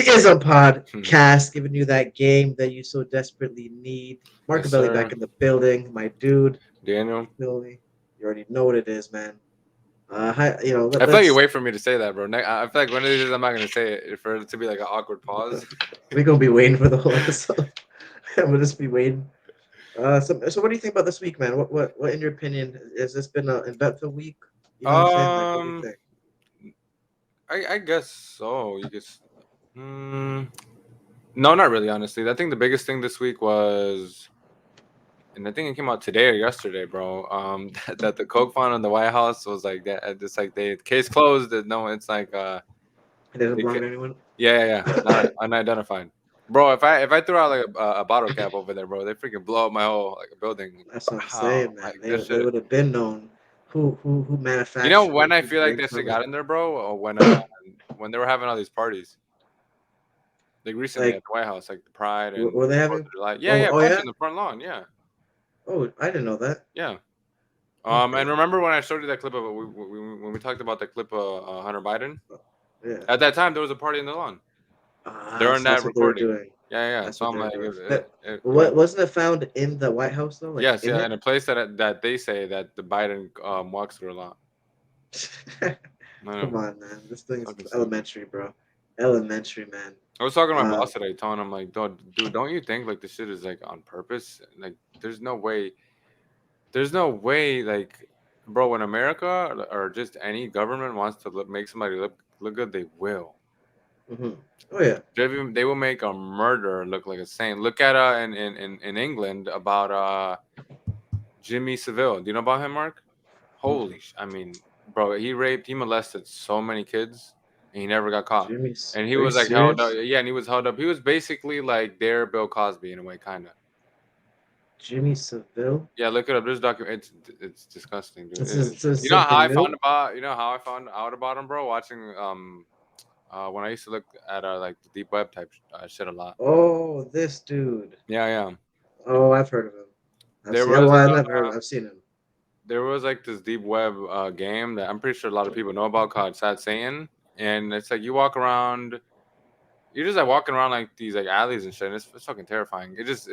is a podcast giving you that game that you so desperately need. Yes, Marco back sir. in the building, my dude. Daniel. You feel me? You already know what it is, man. Hi, I feel like you let's. wait for me to say that, bro. I feel like one of these days I'm not gonna say it for it to be like an awkward pause. We're gonna be waiting for the whole episode. We'll just be waiting. So what do you think about this week, man? What in your opinion, has this been an eventful week? You know what I'm saying? Like, what do you Um, think? I guess so. You guess. Mm, no, not really. Honestly, I think the biggest thing this week was, and I think it came out today or yesterday, bro. That the Coke found in the White House was like that. It's like they case closed. No, it's like It doesn't they belong ca- to anyone. yeah, not unidentified. Bro, if I threw out like a bottle cap over there, bro, they freaking blow up my whole like building. That's what I'm Wow, saying, man. like They this they shit. would have been known who You know manufactured when it, I who feel like drank that shit from got it. in there, bro? When they were having all these parties, like recently at Like, the White House, like the Pride and were they Fourth having? of July. Yeah, Oh, yeah, a oh bunch yeah. in the front lawn. Yeah, Oh, I didn't know that. yeah. And Okay. remember when I showed you that clip of when we talked about that clip of Hunter Biden? Yeah. At that time, there was a party in the lawn during So that that's what they were recording. doing. Yeah, yeah. That's So what I'm they were like, doing. when What wasn't it found in the White House though? Like yes, in yeah, in it? a place that they say that the Biden walks through a lot. I know, Come on, man. This thing is fucking stupid. elementary, bro. Elementary, man. I was talking to my Uh, boss today, telling him like, dude, don't you think like this shit is like on purpose? Like, there's no way, like, bro, when America or just any government wants to make somebody look good, they will. hmm Oh yeah. They will make a murderer look like a saint. Look at in England about Jimmy Seville. Do you know about him, Mark? Mm-mm. I mean, bro, he molested so many kids, and he never got caught. And he Are you was like held up, serious? yeah, and he was held up. He was basically like their Bill Cosby in a way, kind of. Jimmy Seville? Yeah, look it up. There's document. It's disgusting, dude. This is You know how something I found new. about? You know how I found out about him, bro? Watching when I used to look at like the deep web type shit a lot. Oh, this dude. Yeah, yeah. Oh, I've heard of him. I've There seen. Well, was I never heard. I've seen him. there was like this deep web game that I'm pretty sure a lot of people know about called Sad Satan, and it's like you walk around. You're just like walking around like these like alleys and shit. And it's fucking terrifying. It just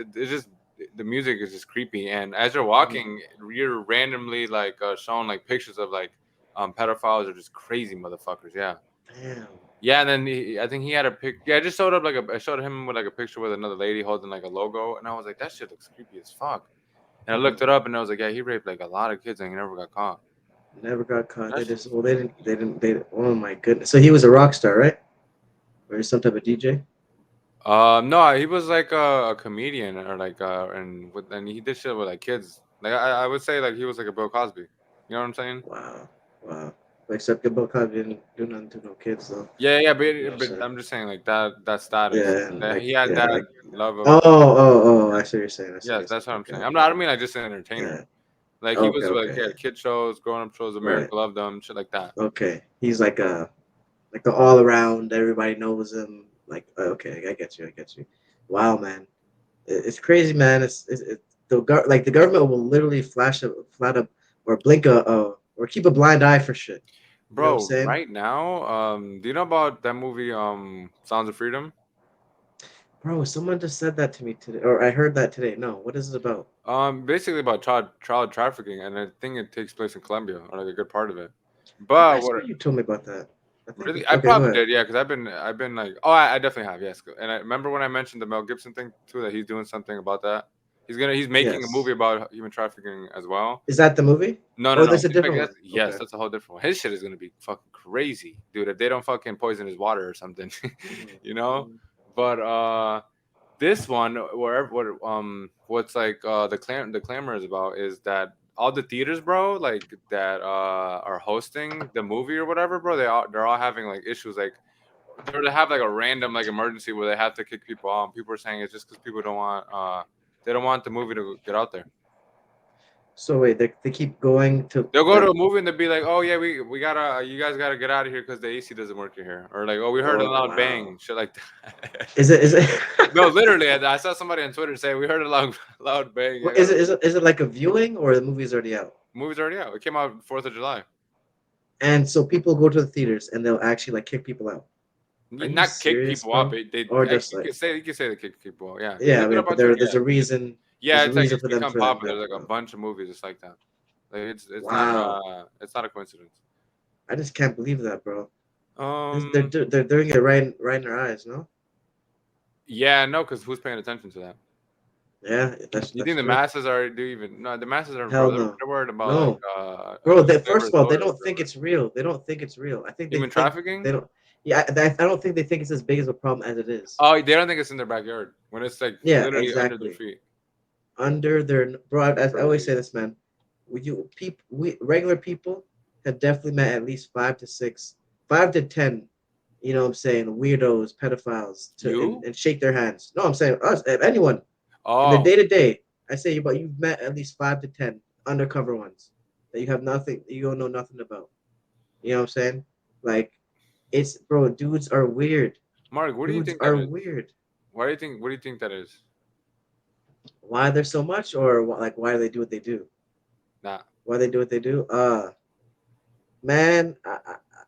the music is just creepy. And as you're Mhm. walking, you're randomly like shown like pictures of like pedophiles or just crazy motherfuckers. Yeah, Damn. yeah. And then I think he had a pic. Yeah, I just showed up like I showed him with like a picture with another lady holding like a logo, and I was like, that shit looks creepy as fuck. And I hmm looked it up, and I was like, yeah, he raped like a lot of kids, and he never got caught. Never got caught. That They shit just. is Well, they fucking. didn't. They didn't. They. Oh my goodness. So he was a rock star, right? Or some type of DJ. No, he was like a comedian or like and he did shit with like kids. Like I would say like he was like a Bill Cosby. You know what I'm saying? Wow. Wow. Except Bill Cosby didn't do nothing to no kids though. Yeah, yeah, You know what I'm but saying? I'm just saying like that status Yeah, and that like he had yeah, that like love of oh, I see what you're saying. I see what yes, you're saying. that's what I'm Okay, saying. okay. I don't mean like just an entertainer. Yeah. Like he Okay, was like okay. he had kid shows, grown up shows, Right. America loved them, shit like that. Okay. He's like the all around. Everybody knows him. Like okay, I get you. I get you. Wow, man, it's crazy, man. Like the government will literally flat up, or blink or keep a blind eye for shit. You know what I'm Bro, saying, right now, do you know about that movie Sounds of Freedom? bro? Someone just said that to me today, or I heard that today. No, what is it about? Basically about child trafficking, and I think it takes place in Colombia, or like a good part of it. I But what swear you told me about that. I think really, you. I Okay, go probably ahead. did, yeah, because I've been like, oh, I definitely have, yes. And I remember when I mentioned the Mel Gibson thing too, that he's doing something about that. He's making a movie Yes. about human trafficking as well. Is that the movie? No, no, Oh, no. there's a He's making different that's one. yes, Okay. that's a whole different one. His shit is gonna be fucking crazy, dude. If they don't fucking poison his water or something, you know. Mhm. But this one wherever what's like the clamor is about is that all the theaters, bro, like that are hosting the movie or whatever, bro, they're all having like issues, like they have like a random like emergency where they have to kick people out, and people are saying it's just because people don't want they don't want the movie to get out there. So wait, they keep going to They'll go to like. a movie and they'll be like, oh yeah, we gotta you guys gotta get out of here because the AC doesn't work in here, or like, oh, we heard a Oh loud wow. bang, shit like that. Is it? No, literally, I saw somebody on Twitter say we heard a loud bang. What is it? Is it like a viewing or the movie's already out? Movie's already out. It came out 4th of July. And so people go to the theaters and they'll actually like kick people out. Are you Not kick serious, people up. bro? Or just You like, could say they kick people out. Yeah, he yeah, took it yeah, up but on Twitter. there's Yeah, a reason. yeah. There's a It's like reason it's for them become for that popular. to Like a go. bunch of movies, it's like that. Like Wow, it's not a coincidence. I just can't believe that, bro. Um, They're doing it right in their eyes, no? yeah, no, because who's paying attention to that? Yeah, You that's think the true. masses are do even no? The masses are, Hell bro. no, They're worried about like no, bro. They first whoever's of all, they daughter, don't think whatever. it's real. They don't think it's real. I think Human they trafficking? don't. Yeah, I don't think they think it's as big of a problem as it is. Oh, they don't think it's in their backyard when it's like Yeah, literally under their exactly. feet. Under their bro. I always say Crazy. this, man. We regular people have definitely met at least 5 to 6, 5 to 10. You know what I'm saying? Weirdos, pedophiles, You? and shake their hands. No, I'm saying us, anyone in the Oh, day to day. I say, but you've met at least 5 to 10 undercover ones that you have nothing, you don't know nothing about. You know what I'm saying? Like, it's bro, dudes are weird. Mark, what do you Dudes think that are is? weird. Why do you think? What do you think that is? Why there's so much, or like why do they do what they do? Nah. Why they do what they do? Man,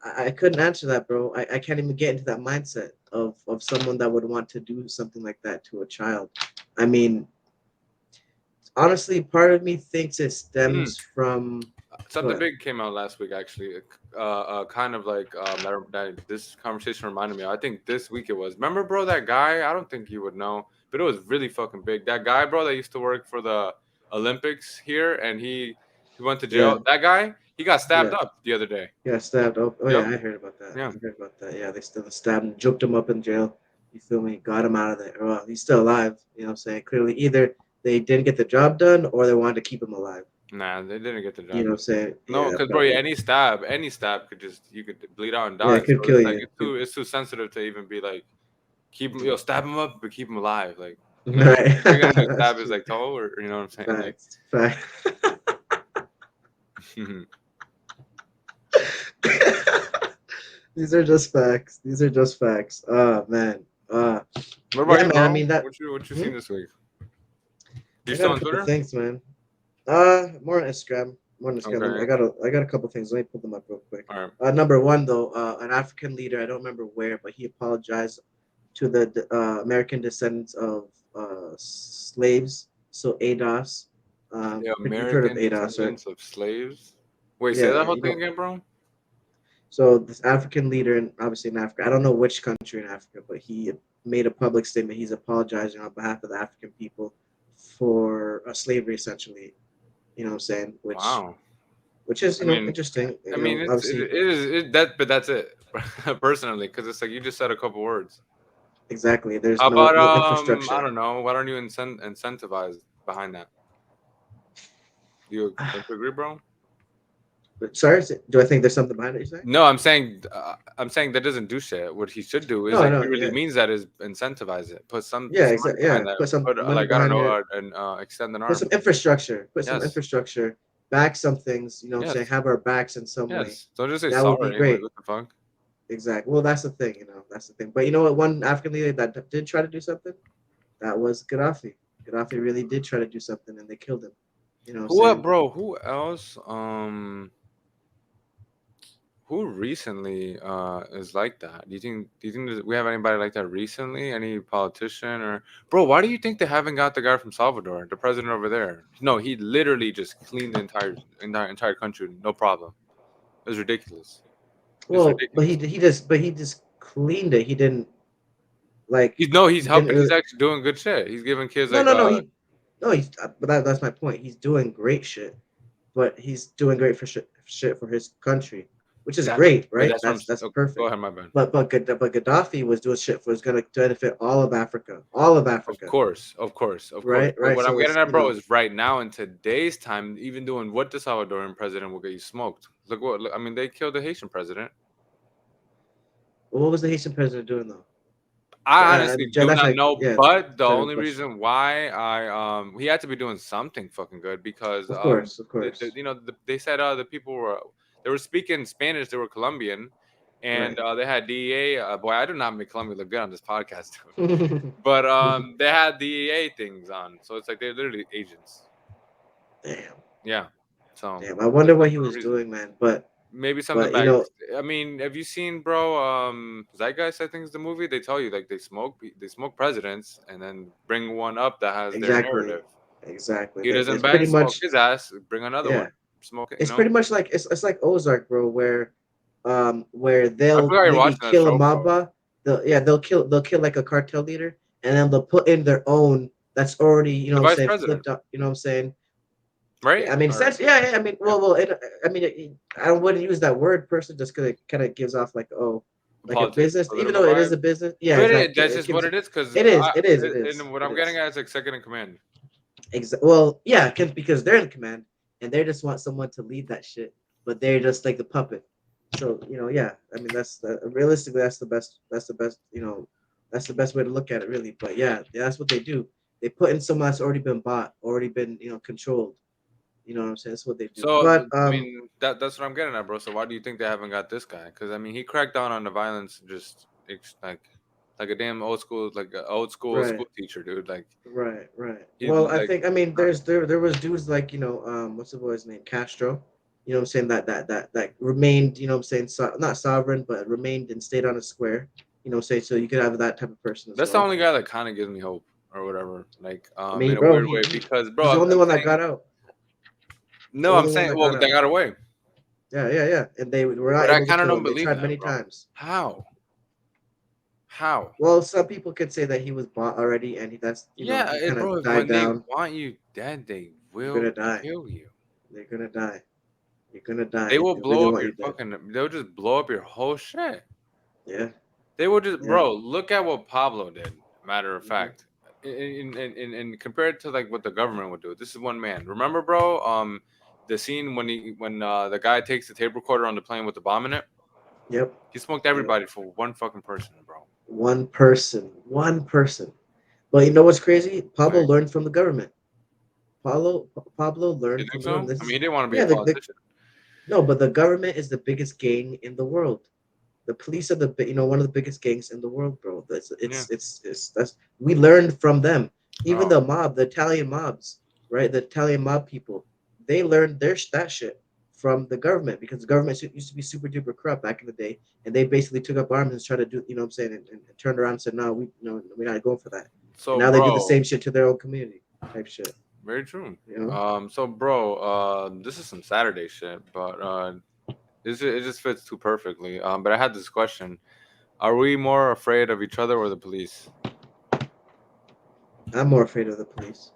I couldn't answer that, bro. I can't even get into that mindset of someone that would want to do something like that to a child. I mean, honestly, part of me thinks it Hmm. stems from Something what? big came out last week, actually. Kind of like that this conversation reminded me of. I think this week it was. Remember, bro, that guy? I don't think you would know, but it was really fucking big. That guy, bro, that used to work for the Olympics here, and he went to Yeah, jail. That guy, he got stabbed yeah, up the other day. yeah, stabbed. Oh Yep. yeah, I heard about that. Yeah. I heard about that. Yeah, they still stabbed him, juked him up in jail. You feel me? Got him out of there. Well, he's still alive. You know what I'm saying? Clearly, either they didn't get the job done or they wanted to keep him alive. Nah, they didn't get the You know job what I'm done. saying? No, Yeah, because bro, but yeah, any stab could just you could bleed out and yeah, die. it could So kill it's like you. it's too sensitive to even be like keep him, stab him up, but keep him alive. Like Right. what are you gonna do? That's Stab his true. like toe, or you know what I'm saying? Like, Facts. Facts. These are just facts. These are just facts. Oh man. what about Yeah, you, man. I bro? mean that. What you Hmm? seen this week? You I got still a on couple Twitter? things, man. More on Instagram. More on Instagram. Okay, I got a couple things. Let me pull them up real quick. all right. Number one though, an African leader. I don't remember where, but he apologized to the American descendants of slaves. So ADOS. The You've heard of American ADOS, right? descendants of slaves. Wait, say Yeah, that yeah. whole You thing know, again, bro. so this African leader, in, obviously in Africa, I don't know which country in Africa, but he made a public statement. He's apologizing on behalf of the African people for slavery, essentially. You know what I'm saying? Wow. Which is I mean, interesting. it Obviously, is that, but that's it. Personally, because it's like you just said a couple words. exactly. There's How about no I infrastructure. don't know. Why don't you incentivize behind that? Don't you agree, bro? But sorry, do I think there's something behind it? You say? No, I'm saying that doesn't do shit. What he should do is No, like no, he really yeah, means that is incentivize it. Put yeah, some money exactly. behind Yeah, that. put some Put money like I don't behind know, it. and extend an Put arm. some infrastructure. Put some Yes, infrastructure. Back some things. You know what I'm saying? yes, Have our backs in some way. yes. Don't just say That would be sorry. Like great. what the fuck? Exactly. Well, that's the thing. That's the thing. But you know what? One African leader that did try to do something, that was Gaddafi. Gaddafi really did try to do something, and they killed him. You know what I'm Who, saying? bro? Who else? Who recently is like that? Do you think we have anybody like that recently? Any politician or bro? Why do you think they haven't got the guy from Salvador, the president over there? No, he literally just cleaned the entire country, no problem. It was ridiculous. It's Well, but ridiculous. he just cleaned it. He didn't like He's he didn't helping. really. He's actually doing good shit. He's giving kids No, like no, no. No, he's. But that's my point. He's doing great shit, but he's doing great for shit for his country, which is that, great, but right? that's what That's oh, go perfect. ahead, my bad. But Gaddafi was doing shit for was gonna benefit all of Of Africa, course, of course, of course. right? But Right. what I'm So getting it's at, bro, is right now in today's time, even doing what the Salvadoran president will get you smoked. Look what I mean. They killed the Haitian president. what was the Haitian president doing though? I honestly do That's not like know, yeah, but the general only question. reason why he had to be doing something fucking good because Of course. they said the people were they were speaking Spanish, they were Colombian, and Right. they had DEA. Boy, I do not make Colombia look good on this podcast, but they had DEA things on, so it's like they're literally agents. Damn. Yeah, so Damn. I there's wonder no what he was reason. doing, man. But maybe something But you back. know, I mean, have you seen, bro? Zeitgeist, I think is the movie. They tell you like they smoke presidents and then bring one up that has their exactly, narrative. exactly. He doesn't It's ban pretty smoke much, his ass. Bring another yeah. one. Smoke it. It's pretty much like it's like Ozark, bro, where I they'll forgot you're maybe watching that kill a show, bro. mamba. They'll kill like a cartel leader, and then they'll put in their own that's already, The vice flipped president, up. You know what I'm saying? right? Yeah, I mean, Or essentially, yeah, yeah. I mean, yeah, I mean, I wouldn't use that word person just because it kind of gives off like, oh, like a business, even political though it is vibe. a business. Yeah, But exactly. that's It just what gives. it is. Because It is. and what It I'm getting is. at is like second in command. Well, yeah, because they're in command and they just want someone to lead that shit, but they're just like the puppet. So yeah. I mean, realistically, that's the best. That's the best. That's the best way to look at it, really. But yeah, that's what they do. They put in someone that's already been bought, already been controlled. You know what I'm saying? That's what they do. So But I mean that's what I'm getting at, bro. So why do you think they haven't got this guy? Because I mean he cracked down on the violence, just like a damn old school, like a old school right, teacher, dude. Like right. he Well, I like think there was dudes like what's the boy's name, Castro. You know what I'm saying, that remained, you know what I'm saying, not sovereign, but remained and stayed on a square. You know what I'm saying, so you could have that type of person as that's the well. only guy that kind of gives me hope or whatever. Like I mean, in a bro, weird he, way he because bro, he's the only I'm one that saying got out. He's the no, I'm only one saying that well got they out. got away, Yeah, and they were not but I able to kind of kill don't him. They believe in tried many that, bro. times. How? How? Well, some people could say that he was bought already, and Yeah, he kind of bro. died When they down. want you dead, they You're will gonna die. kill you. They're gonna die. You're gonna die They if will they really blow up want your you dead. fucking. They'll just blow up your whole shit. Yeah, They will just, yeah. bro. Look at what Pablo did. Matter of Hmm. fact, in compared to like what the government would do. This is one man. Remember, bro? The scene when the guy takes the tape recorder on the plane with the bomb in it. Yep. He smoked Yep. everybody for one fucking person, bro. One person. One person. But you know what's crazy? Pablo Like, learned from the government. Pablo you learned think from the so? government. This I mean, is he didn't want to be a yeah. politician. No, but the government is the biggest gang in the world. The police are one of the biggest gangs in the world, bro. Yeah. That's we learned from them. Even Oh, the mob, the Italian mobs, right? The Italian mob people, they learned that shit from the government because the government used to be super duper corrupt back in the day, and they basically took up arms and tried to do, you know what I'm saying, and turned around and said, no, we're not going for that. And so now they do the bro, same shit to their own community, type shit. very true. You know? So bro, this is some Saturday shit, but it just fits too perfectly. But I had this question: are we more afraid of each other or the police? I'm more afraid of the police.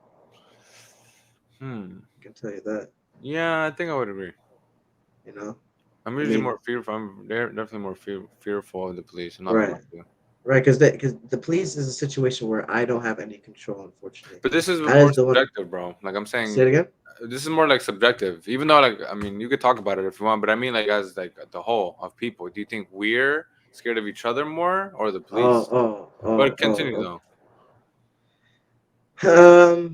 Hmm. I can tell you that. Yeah, I think I would agree. You know? I'm I usually mean, more fearful. Definitely more fearful of the police. I'm not gonna lie right. to you. Right, because the police is a situation where I don't have any control, unfortunately. But this is That more is the one. subjective, bro. Like I'm Say it saying, again. this is more like subjective. Even though, like, I mean, you could talk about it if you want, but I mean, like, as like the whole of people, do you think we're scared of each other more or the Oh, police? oh, But oh, continue oh, though. oh.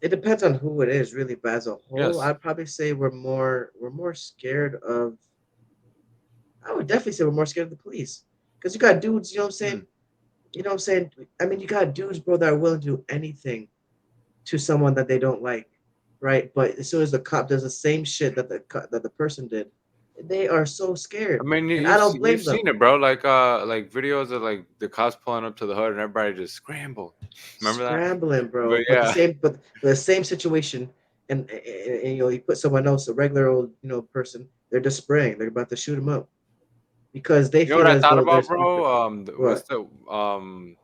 It depends on who it is, really. But as a whole, Yes. I'd probably say we're more scared of. I would definitely say we're more scared of the police because you got dudes. You know what I'm Hmm. saying? You know what I'm saying? I mean, you got dudes, bro, that are willing to do anything to someone that they don't like, right? But as soon as the cop does the same shit that the person did, they are so I scared, mean, and I don't you've blame them. seen it, bro. Like videos of like the cops pulling up to the hood and everybody just scrambled. Remember that? Scrambling, But bro. yeah, But the same situation, and you put someone else, a regular old person, they're just spraying. They're about to shoot him up because they you know what feel I as thought though about, there's bro? What's what the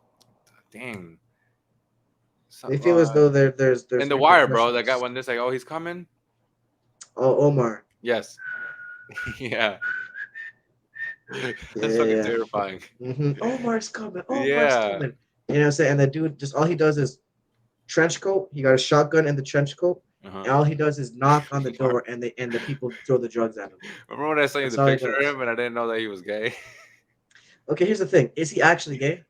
dang? So, they feel as though in there's the wire, bro. That guy repercussions. when this like, oh, he's coming. Oh, Omar, Yes. Yeah. That's fucking yeah, terrifying. Omar's coming. Omar's Yeah. coming. You know what I'm saying? And the dude just all he does is trench coat. He got a shotgun in the trench coat, Uh-huh. and all he does is knock on the door, and the people throw the drugs at him. Remember when I sent you That's the all he picture of does. him and I didn't know that he was gay? Okay, here's the thing: is he actually gay,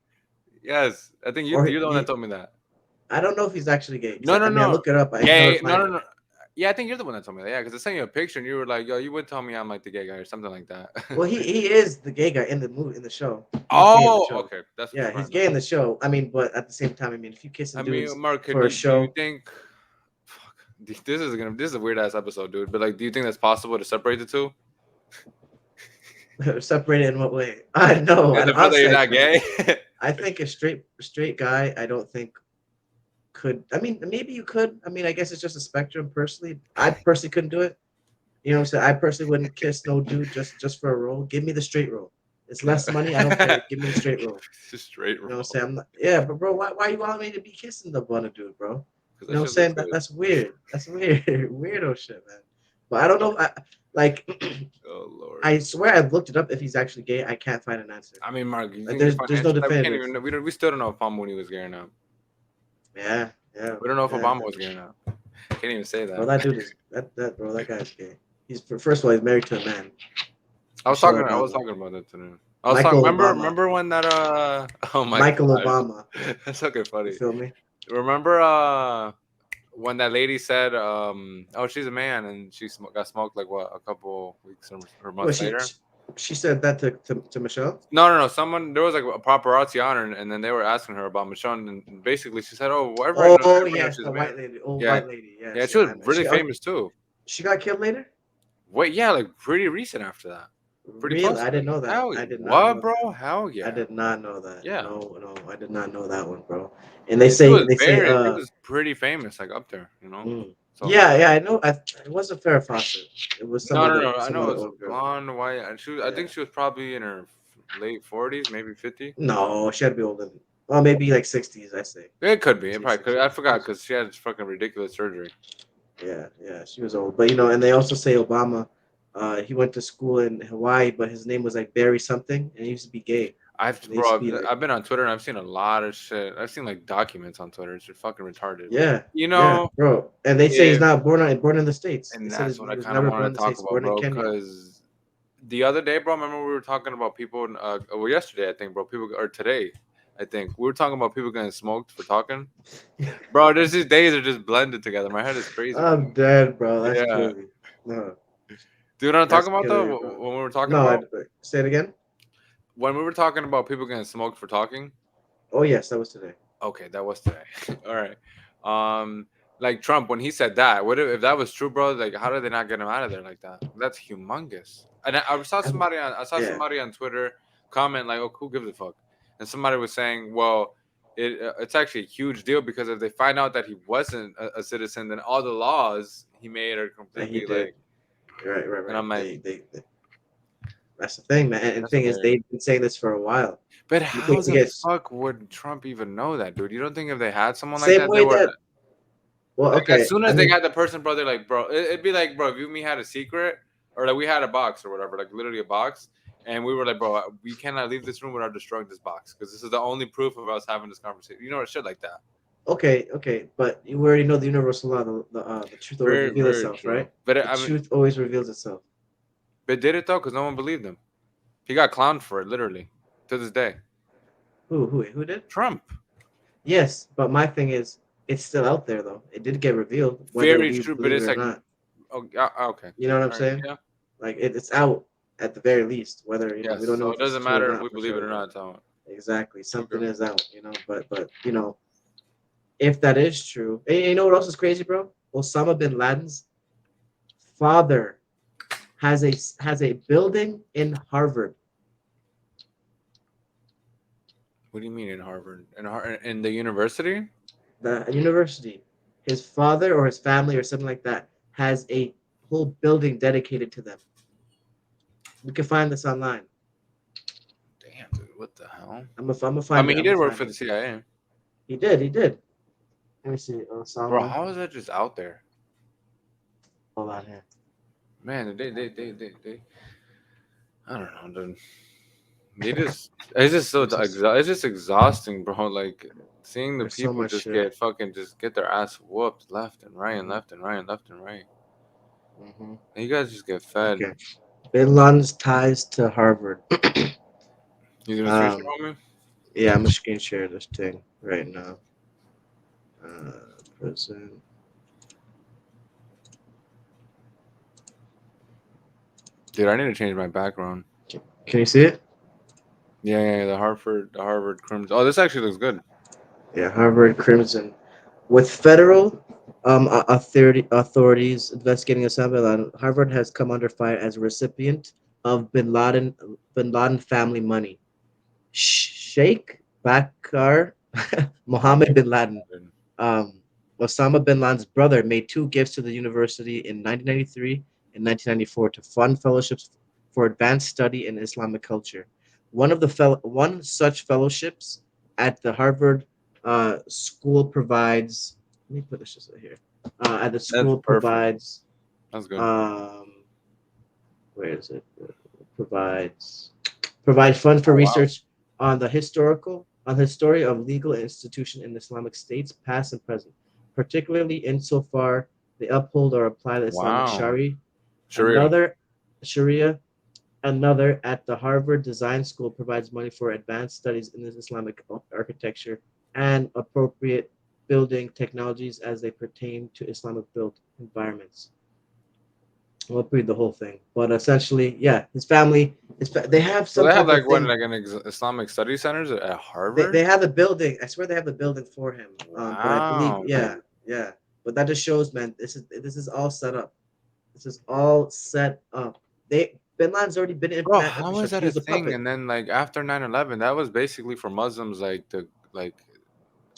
Yes. I think or you're the one that told me that. I don't know if he's actually gay. 'Cause No, no, I mean, I no. look it up. I can never Gay. No, find no, it. no. Yeah, I think you're the one that told me that. Yeah, because I sent you a picture and you were like, yo, you would tell me I'm like the gay guy or something like that. Well, he is the gay guy in the movie in the show. He's gay in the Oh, show. okay. That's what you're Yeah, talking he's about. gay in the show. I mean, but at the same time, I mean, if you kissing I mean, dudes Mark, for a do you show, think fuck, this is a weird ass episode, dude. But like, do you think that's possible to separate the two? Separated in what way? I know. Is On it for that you're outside, not gay? I think a straight guy. I don't think could. I mean, maybe you could. I mean, I guess it's just a spectrum. Personally, I personally couldn't do it. You know what I'm saying? I personally wouldn't kiss no dude just for a role. Give me the straight role. It's less money. I don't care. Give me the straight role. Just straight You know what I'm roll. saying? I'm not, yeah, but bro, why you want me to be kissing the bun dude, bro? Because You that know what I'm shit looks saying? good. That's weird. That's weird. Weirdo shit, man. But I don't know. Like, Oh Lord. I swear I've looked it up. If he's actually gay, I can't find an answer. I mean, Mark, you Like, think you're there's no financial? Like, we can't definitive. even. We still don't know if Mooney was gay or not. Yeah, yeah, We don't know if yeah. Obama was gay or not. Can't even say Bro, that. that dude is that bro. That guy's gay. He's first of all, he's married to a man, Michelle I was Obama, talking about that today. I was talking. Michael Obama, Remember when that? Oh my Michael gosh, Obama. that's fucking You funny. feel me? Remember when that lady said oh she's a man and got smoked like what a couple weeks or Well, months later. she said that to Michelle. No. Someone there was like a paparazzi on her, and then they were asking her about Michonne, and basically she said, "Oh, well, Oh everybody knows yes, she's the a man." white lady, old Yeah, white lady. yeah, Yes, she yeah. was I know. really famous too. She got killed later. Wait, yeah, like pretty recent after that, pretty Really, close I to didn't it. know that. Hell, I did not what, know bro? that. Hell I yeah, did not know that. yeah. No, no, I did not know that one, bro. And She was pretty famous, like up there, you know. mm. So Yeah, yeah, I know. It wasn't Farrah Fawcett. It was no. I some know other it was old girl. blonde, white, and I Yeah. think she was probably in her late 40s, maybe 50. No, she had to be older than. Well, maybe like 60s. I say. It could be. I It say probably could. I 60s. forgot because she had fucking ridiculous surgery. Yeah, yeah, she was old. But and they also say Obama, he went to school in Hawaii, but his name was like Barry something, and he used to be gay. And they used to be like, I've been on Twitter and I've seen a lot of shit. I've seen like documents on Twitter. It's just fucking retarded. yeah, You yeah, know, bro. And they say he's if not born in the states. They and said that's what he I was kind of never born want in to the talk states, about, born in bro. Kenya. Because the other day, bro, remember we were talking about people. Well, yesterday I think, bro. People or today, I think we were talking about people getting smoked for talking. Bro, there's these days are just blended together. My head is crazy, bro. I'm dead, bro. That's Yeah. killing me. No, Do you know what I'm that's talking about killing though? me, bro. When we were talking No, about say it again. when we were talking about people getting smoked for talking. Oh yes, that was today. Okay, that was today. All right. Um, like Trump when he said that. What if that was true, bro? Like, how did they not get him out of there like that? That's humongous. And I'm, I saw yeah, somebody on Twitter comment like, "Oh, who gives a fuck?" And somebody was saying, "Well, it's actually a huge deal because if they find out that he wasn't a citizen, then all the laws he made are that he completely did. like." Right, right, And right. I'm like, They that's the thing, man. And the "That's thing is, hilarious." they've been saying this for a while. But You how think he the gets fuck would Trump even know that, dude? You don't think if they had someone like same that, they way would that? Well, like as okay. soon I as they mean, got the person, bro, they're like, bro, it'd be like, bro, if you and me had a secret or like we had a box or whatever, like literally a box, and we were like, bro, we cannot leave this room without destroying this box because this is the only proof of us having this conversation. You know, shit like that. okay, okay, but you already know the universal law. The truth always Very, reveals very itself, true. right? But The I mean, truth always reveals itself. but did it though? Because no one believed him. He got clowned for it, literally, to this day. Who did? Trump. Yes, but my thing is, it's still out there though. It did get revealed, whether Very we true, but believe it it's or like, not. oh, okay, You know what I'm all right, saying? yeah, Like it's out at the very least. Whether we yes. don't know So if it it's doesn't true or matter if we not for believe it sure, or but not. So exactly, okay. something is out. But if that is true, and you know what else is crazy, bro? Osama bin Laden's father has a building in Harvard. What do you mean in Harvard? In the university? The university, his father or his family or something like that has a whole building dedicated to them. We can find this online. Damn, dude, what the hell? I'm gonna I find it. mean, he I'm gonna did work find for it. the CIA, He did. He did. Let me see. bro. Osama. How is that just out there, Hold on here. man? I don't know, dude. They just, it's just so, It's just it's just exhausting, bro. Like seeing the there's so people much just shit. get fucking, just get their ass whooped left and right and Hmm. left and right and left and right. Hmm. And you guys just get fed. Okay. Bin Laden's ties to Harvard. You gonna screenshot um. on me? Yeah, I'm gonna screen share this thing right now. Prison. Dude, I need to change my background. Can you see it? Yeah, the Harvard Crimson. Oh, this actually looks good. Yeah, Harvard Crimson. With federal authorities investigating Osama bin Laden, Harvard has come under fire as a recipient of Bin Laden family money. Sheikh Bakr Mohammed bin Laden, um, Osama bin Laden's brother, made two gifts to the university in 1993 and 1994 to fund fellowships for advanced study in Islamic culture. One such fellowships at the Harvard school provides. Let me put this just right here. At the That's school perfect. provides. That's good. Um, where is it? Provides provide fund for Oh wow. research on the history of legal institution in Islamic states, past and present, particularly insofar they uphold or apply the Islamic Wow. Sharia. Sharia. Another Sharia, another at the Harvard Design School provides money for advanced studies in Islamic architecture and appropriate building technologies as they pertain to Islamic built environments. I won't read the whole thing, but essentially, yeah, his family, they have So some they have type of like what, thing. like an Islamic study centers at They Harvard? have the building. I swear they have the building for him. But I believe, Wow. yeah, yeah. But that just shows, man. This is all set up. This is all set up. Bin Laden's already been in Bro, that how is infrastructure. that He a was a thing? puppet. And then like after 9/11, that was basically for Muslims like the like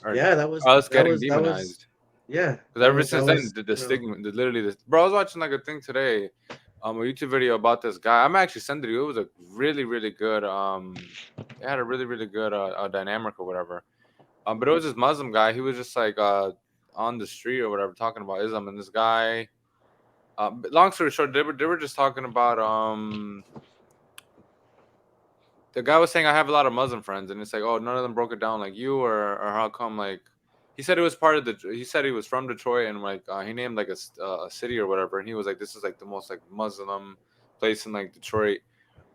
or Yeah, that was us that getting was that was, demonized. yeah, Because ever that since then, was the stigma, literally, bro, I was watching like a thing today, a YouTube video about this guy. I'm actually sending it to you. It was a really, really good, it had a really, really good dynamic or whatever. But it was this Muslim guy. He was just like on the street or whatever, talking about Islam, and this guy. But long story short, they were just talking about the guy was saying I have a lot of Muslim friends, and it's like, oh, none of them broke it down like you, or how come like he said it was part of the. He said he was from Detroit, and like he named like a city or whatever, and he was like, this is like the most like Muslim place in like Detroit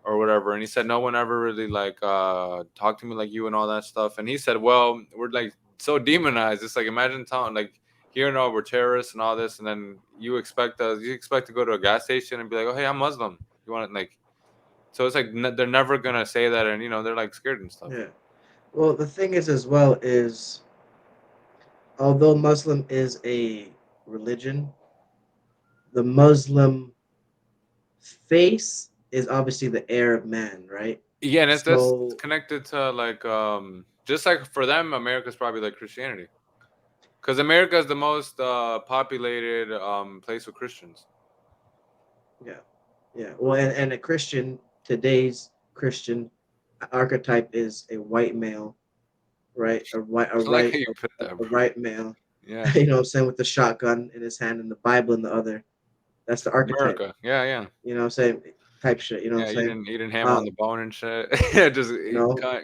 or whatever, and he said no one ever really like talked to me like you and all that stuff, and he said, well, we're like so demonized. It's like imagine telling like here and all we're terrorists and all this, and then you expect to go to a gas station and be like, oh hey, I'm Muslim. You want it like so it's like they're never gonna say that, and they're like scared and stuff. yeah. Well, the thing is as well is although Muslim is a religion, the Muslim face is obviously the Arab man, right? Yeah, and that's So connected to like just like for them, America's probably like Christianity because America is the most populated place with Christians. yeah, yeah. Well, and a Christian, today's Christian archetype is a white male, right? I like how you put that, A bro. white male. Yeah, You know what I'm saying, with the shotgun in his hand and the Bible in the other. That's the archetype. America. Yeah, yeah, You know what I'm saying? Type shit. You know what yeah. I'm saying? Eating ham on Um, the bone and shit. Yeah, just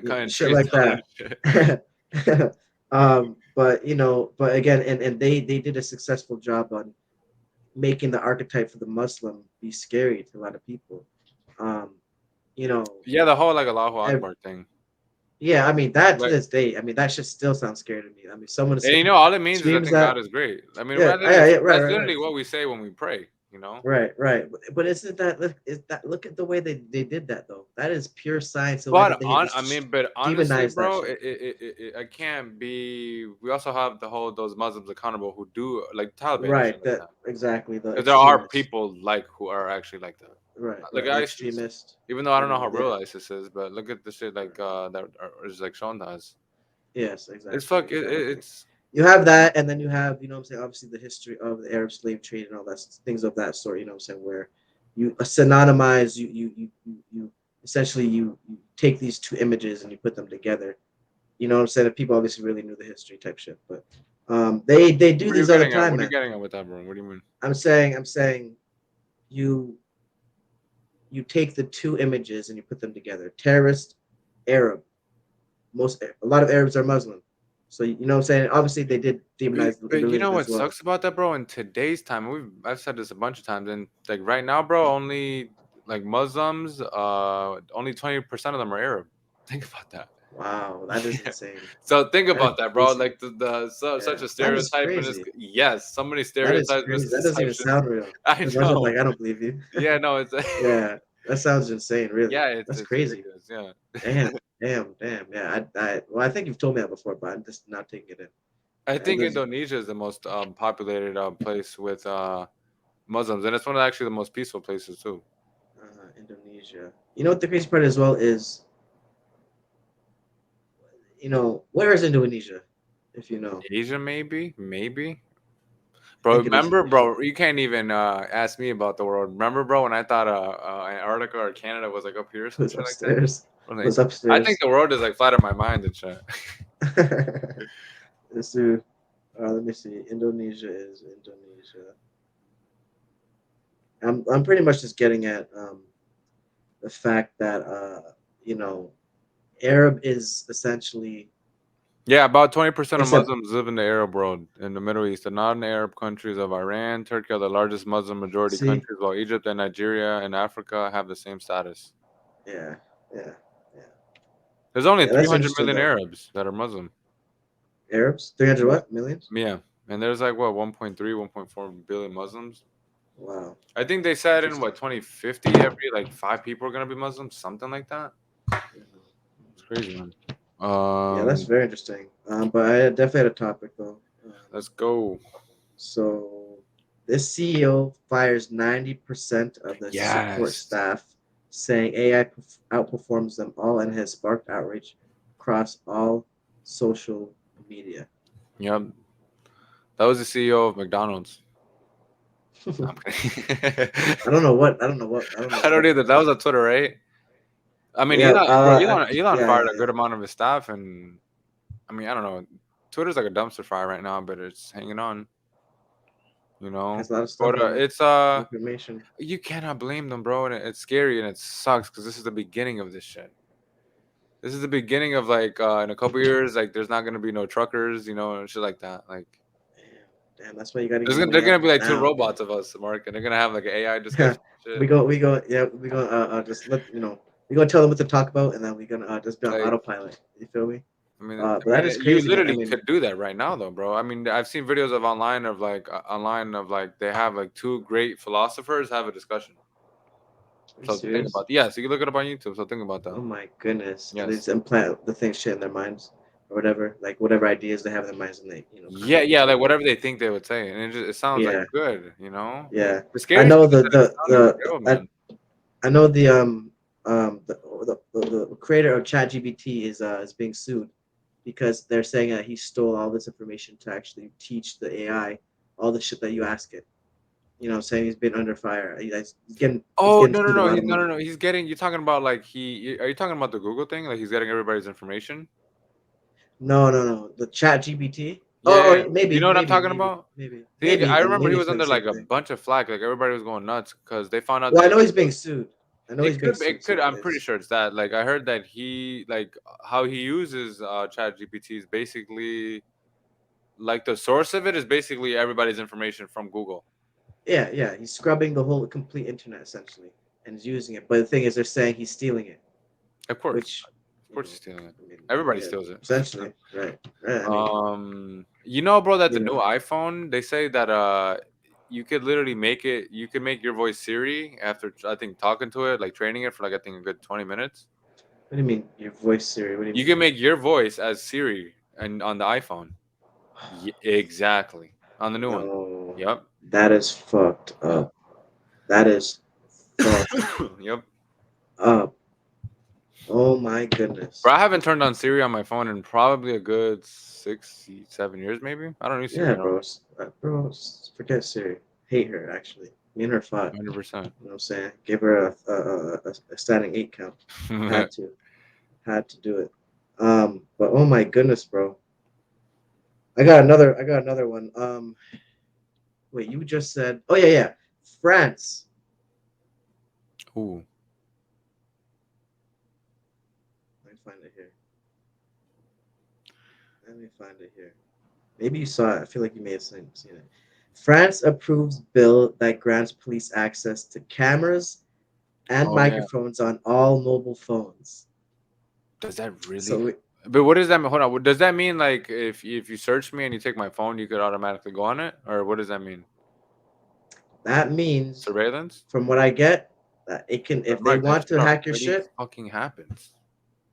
cutting shit trees like down and that. shit. But but again, and they did a successful job on making the archetype for the Muslim be scary to a lot of people. Um, you know, Yeah, the whole like Allahu ev- Akbar thing. yeah, I mean that to Like, this day, I mean that shit still sounds scary to me. I mean, someone and all it means is I screams think God that, is great. I mean, yeah, yeah, yeah, right, that's right, right. literally what we say when we pray. You know. Right, right. But isn't that is that look at the way they did that though? That is pure science. The way that But they I just mean, but honestly, demonized that bro, shit. I can't be. We also have to hold those Muslims accountable who do like Taliban and shit Right. like That that. exactly the Because there are extremists. people like who are actually like that, Right, like right. The ISIS. extremist. Even though I You don't know know. how Yeah. real ISIS is, but look at the shit like Right. is like shown to us. Yes. It's Exactly. fuck. Exactly. It's You have that, and then you have, you know what I'm saying, obviously the history of the Arab slave trade and all that things of that sort. You know what I'm saying, where you synonymize, you essentially you take these two images and you put them together. You know what I'm saying? And people obviously really knew the history type shit, but they do what are you these all the getting at? time, What are you man. getting at with that, bro? What do you mean? I'm saying you you take the two images and you put them together. Terrorist, Arab. A lot of Arabs are Muslim. So you know what I'm saying? Obviously they did demonize the But you know religion as what well. sucks about that, bro? In today's time, I've said this a bunch of times, and like right now, bro, only like Muslims, only 20% of them are Arab. Think about that. Wow, that is Yeah. insane. So think That is about that, bro. crazy. Like such Yeah, a that is stereotype, and it's crazy. yes, so many That is stereotypes, crazy. That doesn't even misconceptions. sound real. I Because I'm know. like, I don't believe you. Yeah, no, it's Yeah, that sounds insane. Really, yeah, that's it's crazy. ridiculous. Yeah. Damn, damn. Yeah, well, I think you've told me that before, but I'm just not taking it in. I It think does. Indonesia is the most populated place with Muslims, and it's one of actually the most peaceful places too. Indonesia. You know what the crazy part as well is, where is Indonesia? If you know, Asia, maybe, maybe. Bro, I think it is remember, Asia. bro, you can't even ask me about the world. Remember, bro, when I thought Antarctica or Canada was like up here or It some was shit like that? upstairs. I was It like, was I think upstairs. the world is like flat in my mind and shit. Let's do. Let me see. Indonesia is Indonesia. I'm pretty much just getting at the fact that you know Arab is essentially Yeah, about 20% of except Muslims live in the Arab world in the Middle East. The non-Arab countries of Iran, Turkey are the largest Muslim majority see countries, while Egypt and Nigeria and Africa have the same status. yeah yeah yeah There's only yeah that's 300 interesting million though. Arabs that are Muslim. Arabs 300 Yeah. what millions? Yeah. And there's like what 1.3, 1.4 billion Muslims. Wow, I think they said in interesting. what 2050 every like 5 people are going to be Muslim, something like that. It's crazy, man. Yeah, that's Um very interesting. But I definitely had a topic though. let's go. So this CEO fires 90% of the support Yes. staff, saying AI outperforms them all, and has sparked outrage across all social media. Yep. That was the CEO of McDonald's. No, I I'm kidding. don't know what I don't know what I don't know I don't what. either. That was on Twitter, right? I mean, Yeah, Elon yeah, fired yeah, a yeah. good amount of his staff, and I mean, I don't know. Twitter's like a dumpster fire right now, but it's hanging on, you know. Has a lot of stuff But on it, it's information. you cannot blame them, bro, and it's scary and it sucks because this is the beginning of this shit. This is the beginning of like in a couple years, like there's not gonna be no truckers, you know, and shit like that. Like Damn, that's why you got to get your they're money gonna out be like two now, bro. robots of us, Mark, and they're gonna have like an AI Yeah, discussion shit. we go. Just let we gonna tell them what to talk about, and then we're gonna just be on Like autopilot. You feel me? I But that mean, is you crazy, man. I literally mean, could do that right now, though, bro. I mean, I've seen videos of online of like they have like two great philosophers have a discussion. are you So think serious? about yeah. So you can look it up on YouTube. So think about that. Oh my goodness! And they Yes. just implant the thing shit in their minds, or whatever, like whatever ideas they have in their minds, and they kind Yeah, of yeah, like whatever they think they would say, and it sounds like yeah, good, you know. yeah. The I scariest know thing is that it's not even real, man. I know the creator of ChatGPT is being sued because they're saying that he stole all this information to actually teach the AI all the shit that you ask it. Saying he's been under fire. He's Oh getting no, no, sued a no, lot of no, no, money. no. He's getting. You're talking about like are you talking about the Google thing? Like he's getting everybody's information. No, no, no. The Chat GPT. Yeah, Or you know maybe, what I'm maybe, talking maybe, about? maybe, I maybe, remember maybe he it's was doing the under same like a thing. bunch of flack. Like everybody was going nuts because they found out Well, that I he know he's was. being sued. I know he's being sued. So I'm pretty it's sure it's that. Like I heard that he like how he uses Chat GPT is basically like the source of it is basically everybody's information from Google. yeah, yeah. He's scrubbing the whole complete internet essentially, and is using it. But the thing is, they're saying he's stealing it, which Of course, he's stealing it. I mean, Everybody yeah, steals it. essentially, right, right. I mean, You know, bro, that the you new know, iPhone they say that you could literally make it. You could make your voice Siri after I think talking to it, like training it for like I think a good 20 minutes. what do you mean your voice, Siri? What do you You mean? can make your voice as Siri and on the iPhone. Exactly. On the new one. No, Yep. that is fucked Yep. up. That is fucked Yep. up. Oh my goodness. Bro, I haven't turned on Siri on my phone in probably a good 6, 7 years, maybe. I don't use Siri Yeah, at all. bro. Forget Siri. Hate her actually. Me and her fought. 100%. You know what I'm saying? Give her a standing 8 count. Had to. Had to do it. But oh my goodness, bro. I got another one. Wait, you just said oh yeah. France. Ooh. Let me find it here. Let me find it here. Maybe you saw it. I feel like you may have seen it. France approves bill that grants police access to cameras and Oh yeah. microphones on all mobile phones. Does that really? So But what does that mean? Hold on. Does that mean like if you search me and you take my phone, you could automatically go on it, or what does that mean? that means, Surveillance? from what I get, that it can But if they Mark, that want shit to hack your already shit, fucking happens.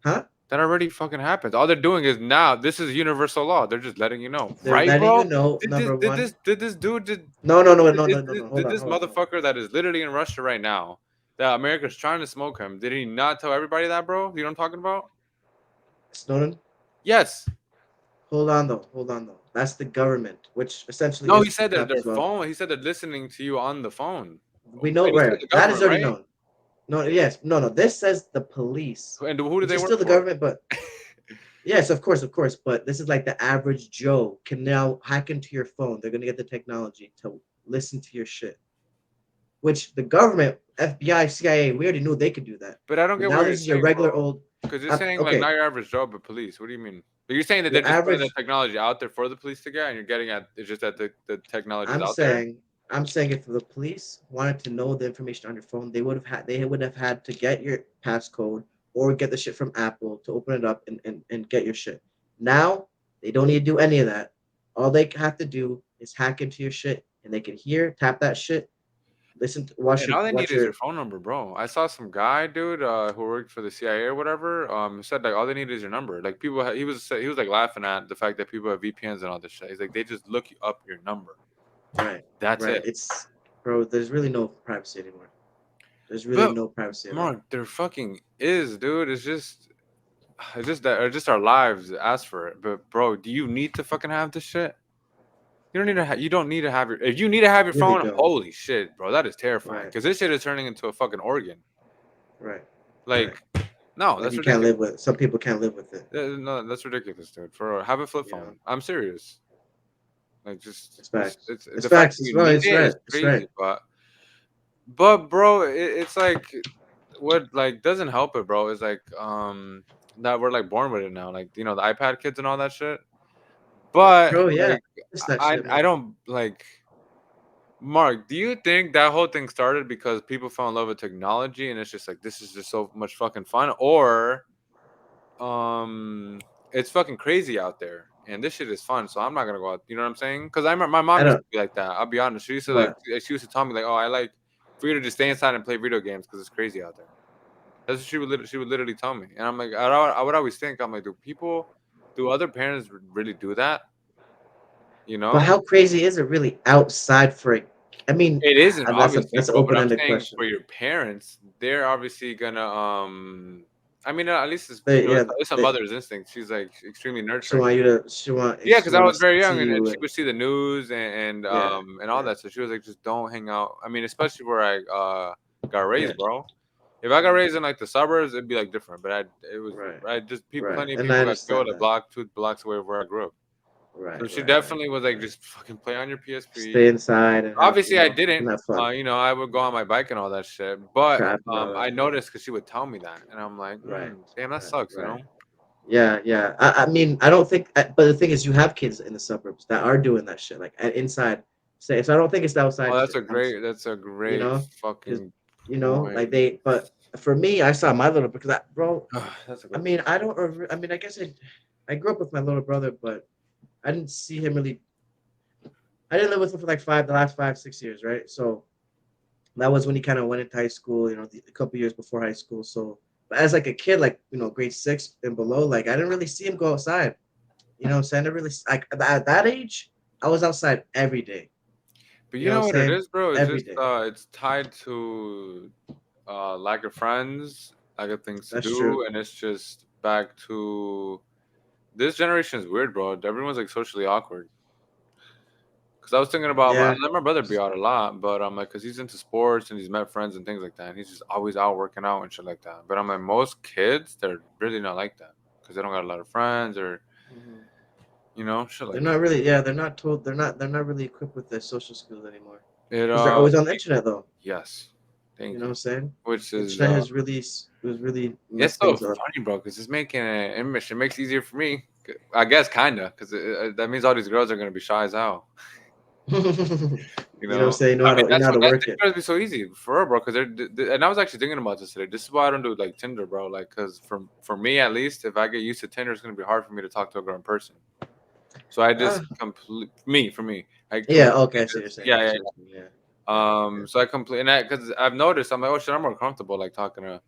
huh? That already fucking happens. All they're doing is now. This is universal law. They're just letting you know, They're right, letting you bro? know. Number one, Did this dude no, no, no, no, no, no, no. Hold did on, this hold on, hold on. motherfucker that is literally in Russia right now? that America's trying to smoke him. Did he not tell everybody that, bro? You know what I'm talking about? Snowden. Yes. Hold on though. Hold on though. That's the government, which essentially No, is he said that Trump their as well. phone. He said they're listening to you on the phone. We know, And he right? said Right. the That is government, already right? known. No, yes, no, no. This says the police, And who do which they is work still the for? government, but yes, of course. But this is like the average Joe can now hack into your phone. They're gonna get the technology to listen to your shit, which the government, FBI, CIA, we already knew they could do that. But I don't But get now what you're this is your saying, bro. regular old. Because you're saying like Okay, not your average job, but police. What do you mean? But you're saying that they're your just putting the average. technology out there for the police to get, and you're getting at it's just that the technology is I'm out there. saying, I'm saying, if the police wanted to know the information on your phone, they would have had to get your passcode or get the shit from Apple to open it up and get your shit. Now they don't need to do any of that. All they have to do is hack into your shit, and they can hear, tap that shit, And all they need is your phone number, bro. I saw some guy, dude, who worked for the CIA or whatever. Said like all they need is your number. Like people, he was like laughing at the fact that people have VPNs and all this shit. He's like they just look up your number. right, That's right. it. It's bro. There's really no privacy anymore. There's really But no privacy at all. Mark, there fucking is, dude. It's just that, or just our lives ask for it. But bro, do you need to fucking have this shit? You don't need to. You don't need to have your. If you need to have your Really phone, don't. holy shit, bro, that is terrifying. Right, Because this shit is turning into a fucking organ. right, right. Like, no, Like that's you can't ridiculous. live with. Some people can't live with it. No, that's ridiculous, dude. For have a flip You know, phone. I'm serious. Like, just it's facts. it's It's the fact facts. that It's you right. need It's it right. is It's right. crazy. But bro, it's like what like doesn't help it, bro. Is like that we're like born with it now. Like the iPad kids and all that shit. But Bro, yeah. like It's that I shit, I man. don't like Mark. Do you think that whole thing started because people fell in love with technology and it's just like this is just so much fucking fun, or um it's fucking crazy out there and this shit is fun, so I'm not gonna go out, you know what I'm saying? Because I remember my I mom used don't. to be like that. I'll be honest, What? she used to tell me like, oh, I like for you to just stay inside and play video games because it's crazy out there. That's what she would literally tell me, and I'm like, I would always think, I'm like, do other parents really do that, you But know? how crazy is it really outside for a? I mean, It isn't obviously, that's an bro, but open I'm ended saying question. for your parents, they're obviously gonna I mean, at least it's, They, yeah, it's a they, mother's instinct. She's like extremely she nurturing. want you to. She want. Yeah, She because I want was to very young see and you she and would see the news yeah, and all yeah, that. So she was like, just don't hang out. I mean, especially where I got yeah. raised, bro. If I got Mhm. raised in like the suburbs, it'd be like different. But it was Right, I just right. plenty of And I people got killed understand a that. block, 2 blocks away where I grew up. Right, So she right, right, definitely was like, right. just fucking play on your PSP. Stay inside and have Obviously, I you didn't. can have fun, I would go on my bike and all that shit. But trap and all I that. noticed because she would tell me that, and I'm like, Right, damn, that right, sucks, you right. know. Yeah, yeah. I mean, I don't think, but the thing is, you have kids in the suburbs that are doing that shit, like inside. Say, so I don't think it's the Oh, outside shit. that's a You great know, because fucking like point. they. But for me, I saw my little because bro. That's a I good mean, point. I don't. I mean, I guess I grew up with my little brother, but I didn't see him really. I didn't live with him for like the last 5, 6 years, right? So that was when he kind of went into high school, a couple years before high school. So, but as like a kid, like grade 6 and below, like I didn't really see him go outside. So I never really like at that age, I was outside every day. But You you know what I'm know what it saying? is, bro? It's Every just day. it's tied to lack of friends, lack of things to That's true. do, and it's just back to this generation is weird, bro. Everyone's like socially awkward. Because I was thinking about I Yeah. let my brother be out a lot, but I'm like, because he's into sports and he's met friends and things like that, and he's just always out working out and shit like that. But I'm like, most kids, they're really not like that because they don't got a lot of friends or Mhm. shit They're like that. not really. Yeah, they're not told. They're not really equipped with their social skills anymore It because they're always on the internet, though. yes, You thank know what you. I'm saying? Which The is internet has really it's messed so things up. funny, bro, because it's making it it makes it easier for me. I guess kinda, because that means all these girls are gonna be shy as hell. You You know what I'm know, saying? I mean You know how to that's work it. gonna be so easy for real, bro. Because and I was actually thinking about this today. This is why I don't do like Tinder, bro. Like, because for me at least, if I get used to Tinder, it's gonna be hard for me to talk to a girl in person. So I just Uh, complete me for me. I yeah. completely Okay. I see what you're just saying. I see what you're saying. Yeah. Yeah. Yeah. So I complete and because I've noticed I'm like, oh shit, I'm more comfortable like talking to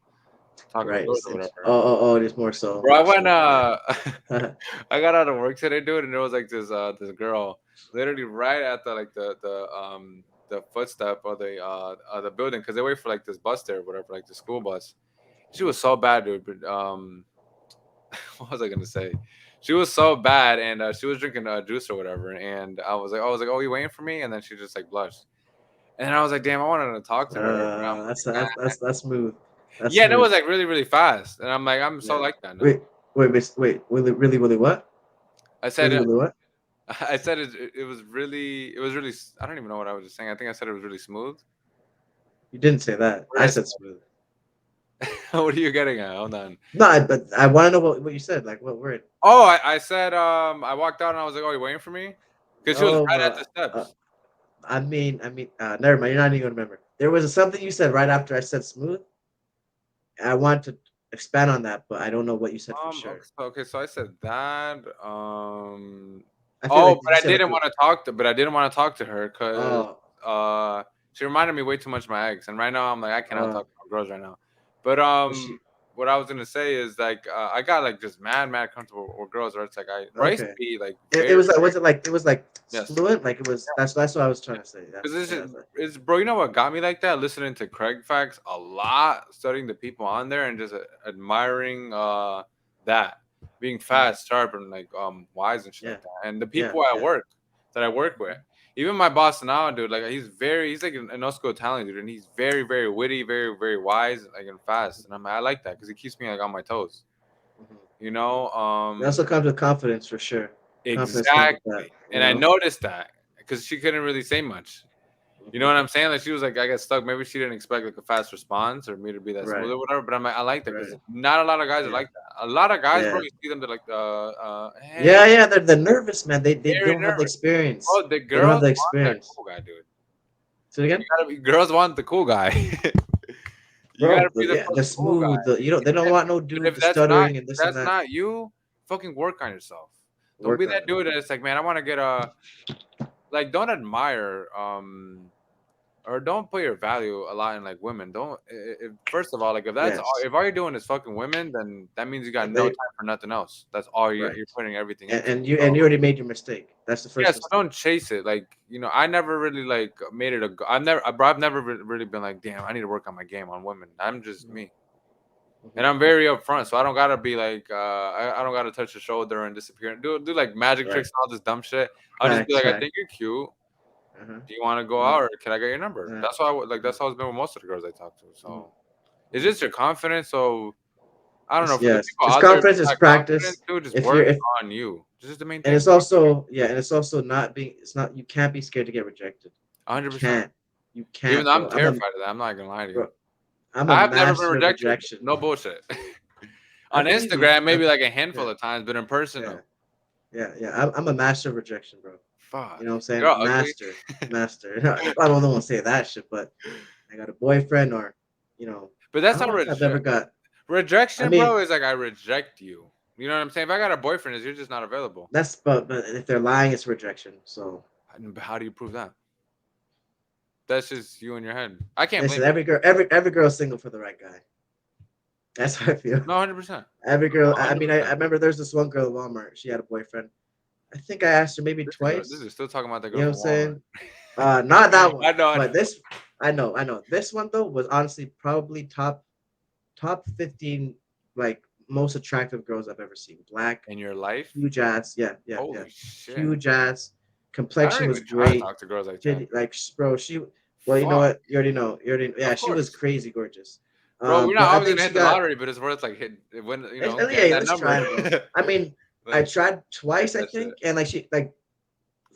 Right. girls It or seems. whatever. Oh. It is more so. Bro, I More went. so. Yeah. I got out of work today, dude, and there was like this girl, literally right at the the footstep of the building because they wait for like this bus there or whatever, like the school bus. She was so bad, dude. But what was I gonna say? She was so bad, and she was drinking juice or whatever. And I was like, oh, you waiting for me? And then she just like blushed, and I was like, damn, I wanted to talk to her. But I'm That's like, that's that's that's smooth. That's yeah, and it smooth. was like really really fast, and I'm like, I'm so Yeah. like that now. Wait, wait. Really, what? I said Really, what? I said it was really. I don't even know what I was just saying. I think I said it was really smooth. You didn't say that. What I did said smooth. I say? What are you getting at? Hold on. No, but I want to know what you said. Like what word? Oh, I said I walked out and I was like, oh, you waiting for me? Because she was No, right at bro. the steps. Never mind. You're not even gonna remember. There was something you said right after I said smooth. I want to expand on that, but I don't know what you said for Okay, sure. so I said that. I feel Oh, like did but you I say like didn't want to talk to, but I didn't want to talk to her because oh she reminded me way too much of my ex, and right now I'm like I cannot uh talk to girls right now. But was she what I was gonna say is like I got like just mad comfortable with girls, where it's like I used to okay? be like It very was like it was like yes. fluent like it was that's what I was trying to say. Because That's yeah, that's right. it's bro, you know what got me like that? Listening to Craig Facts a lot, studying the people on there, and just admiring that being Mhm. fast, sharp, and like wise and shit Yeah, like that. And the yeah, people yeah. that I work with, even my boss now, dude, like he's like an no school talent, dude, and he's very witty, very wise, like and fast. And I like that because he keeps me like on my toes. Mhm. You know, It also comes with confidence for sure. Confidence comes with that, exactly. you And I know. noticed that because she couldn't really say much. You know Hmm. what I'm saying? Like she was like, I got stuck. Maybe she didn't expect like a fast response or me to be that smooth Right, or whatever. But I'm like, I like that because right. not a lot of guys are Yeah, like that. A lot of guys, bro, yeah, you see them, they're like, hey, yeah. They're nervous, man. They very don't have the nervous. experience. Oh, the They don't have girls the want that experience. cool guy, dude. Say it You again, gotta be, girls want the cool guy. You bro. gotta be the Yeah, the fucking cool guy. smooth. You know, they don't And want no and dude if the that's not stuttering and this and that. you, fucking work on yourself. Don't be Work on that it. dude that's like, man, I want to get a like. Don't admire or don't put your value a lot in like women. Don't if, first of all, like if that's all, Yes, if all you're doing is fucking women, then that means you got no they time for nothing else. That's all right. you're putting everything into. And you So already made your mistake. That's the yeah, first so mistake. don't chase it. Like I never really like made it a. I've never really been like, damn, I need to work on my game on women. I'm just Hmm. me, and Hmm. I'm very upfront, so I don't gotta be like, I don't gotta touch the shoulder and disappear. Do like magic Right. tricks and all this dumb shit. I'll just be Facts. like, I Facts. think you're cute. Uh-huh. Do you want to go Uh-huh. out, or can I get your number? Uh-huh. That's how like Uh-huh. that's how it's been with most of the girls I talk to. Hmm. So it's just your confidence. So I don't know It's, for the yes, people it's out there confidence. with It's that confidence, practice. dude, just If you're work if on you. This is the main and thing. it's also yeah, and it's also not being. It's not you can't be scared to get rejected. You 100%. can't. You Even can't, though I'm bro. terrified of that, I'm not gonna lie to you. Bro, I'm a I have never been master of rejected. rejection. No bullshit. I On believe you. Instagram, maybe like a handful Yeah, of times, but in person, yeah, no. yeah. I'm a master of rejection, bro. You Fuck. know what I'm You're saying? all ugly. Master. I don't want to say that shit, but I got a boyfriend, or you know, But I that's don't not know if I've ever got. I rejection, mean, bro. Is like I reject you. You know what I'm saying? If I got a boyfriend, is you're just not available. that's but if they're lying, it's rejection. So How do you prove that? That's just you in your head. I can't blame listen, you. every girl's single for the right guy. That's how I feel. No, 100%. Every girl. I mean, I 100%. remember there's this one girl at Walmart. She had a boyfriend. I think I asked her maybe This twice. is still talking about that You girl know what I'm from Walmart. saying? Not that one, I know, I know. but this. I know. This one though was honestly probably top 15 like most attractive girls I've ever seen. Black, In your life? huge ass. Yeah. Holy shit. Huge ass. I don't Complexion was even try to great. talk to girls like that. Titty, like bro, she. Well, you know Fuck. what? You already know. You already. Yeah, Of she was course. crazy gorgeous. Bro, we're not But I always think gonna she hit the got. lottery, but it's worth like hitting when getting Yeah, that let's number. try it, bro. I mean, I Like tried twice, I that's it. think, and like she like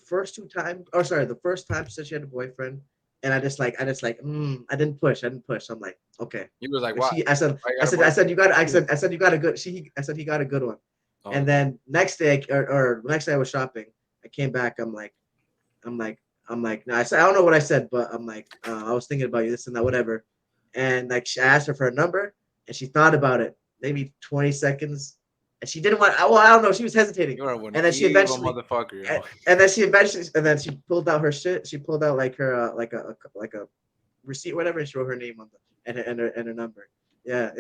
first two times. Or sorry, the first time she said she had a boyfriend, and I didn't push. I didn't push. I'm like, okay. He was like, But "What? she, I got a I boyfriend." said you got, I said you got a good. I said he got a good one. Oh, And then next day, or next day I was shopping. I came back. I'm like, no, I said, I don't know what I said, but I'm like, I was thinking about you, this and that, whatever. And like, I asked her for a number, and she thought about it, maybe 20 seconds, and she didn't want. Well, I don't know, she was hesitating, you are one and then she evil eventually, motherfucker, and, yo. and then she pulled out her shit. She pulled out like her, like a receipt, or whatever, and she wrote her name on the and her number. Yeah.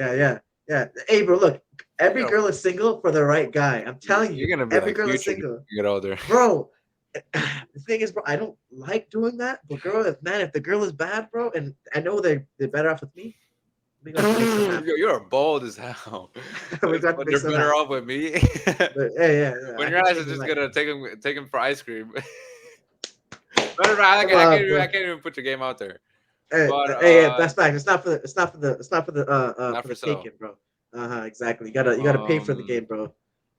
Hey, bro, look, every You're girl is single for the right guy. I'm telling you're you, gonna be every like girl is future dude single, when you get older. bro. The thing is, bro, I don't like doing that. But girl, if man, if the girl is bad, bro, and I know they're better off with me, we got to make something happen. You're bold as hell. We got to But make they're something better happen. off with me. But yeah, When I your could ass is change his just life. gonna take him for ice cream. Matter of fact, Come on, I bro. can't even put your game out there. Hey, But yeah, that's fact. It's not not for for the sale. taking, bro. Exactly. You gotta pay for the Um, game, bro. You know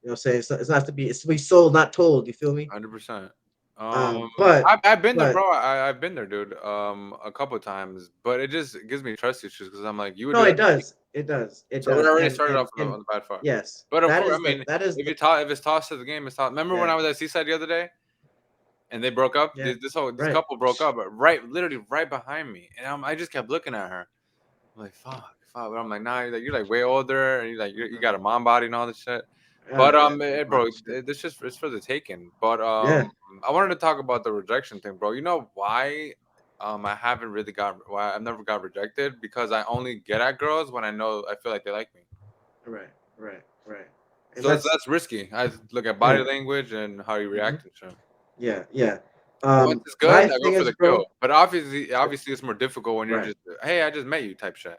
what I'm saying? It's not to be it's to be sold, not told. You feel me? 100%. Um, but I've been there, but bro. I've been there, dude. A couple times, but it just gives me trust issues because I'm like, you would no, do it that. does. It does. It So we does. already started off And on the bad foot. yes, But of course, I mean, that is the if it's tossed to the game, it's tossed. Remember when yeah I was at Seaside the other day and they broke up? yeah This right. couple broke up, but right, literally right behind me, and I just kept looking at her. I'm like, fuck. But I'm like, nah, you're like way older, and you got a mom body and all this shit. But Yeah, bro, shit. this just it's for the taking. But Yeah, I wanted to talk about the rejection thing, bro. You know why? Why I've never got rejected because I only get at girls when I feel like they like me. right, right. And So that's that's risky. I look at body yeah, language and how you hmm react and shit. yeah. And once it's My good, I go thing for is, the kill. bro. But obviously, it's more difficult when you're Right. just, hey, I just met you type shit.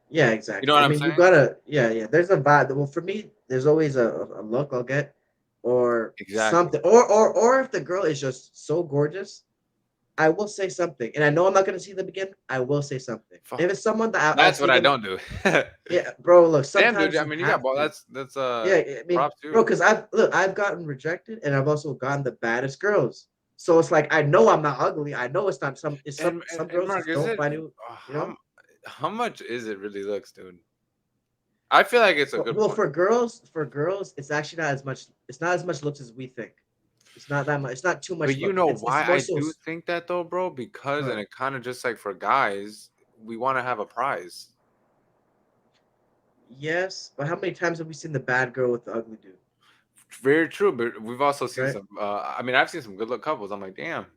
Yeah, You know exactly. what I I'm mean, you saying? gotta, yeah. There's a vibe. Well, for me, there's always a look I'll get, or Exactly. something, or if the girl is just so gorgeous, I will say something. And I know I'm not gonna see them again. I will say something. If Fuck. it's someone that I'll That's see what I them, don't do. yeah, bro. Look, Damn, dude. sometimes I you mean, you got have ball. to. That's Yeah, I mean, props bro, too. because I've gotten rejected, and I've also gotten the baddest girls. So it's like I know I'm not ugly. I know it's not some. It's some And girls Mark, just is don't it find you. You know. how much is it really looks, dude? I feel like it's a good Well, point. for girls, it's actually not as much. It's not as much looks as we think. It's not that much. It's not too But much you looks. know It's why more I so. do think that though, bro? Because and What? it kind of just like for guys, we want to have a prize. Yes, but how many times have we seen the bad girl with the ugly dude? Very true, but we've also seen Right? some. I mean, I've seen some good look couples. I'm like, damn,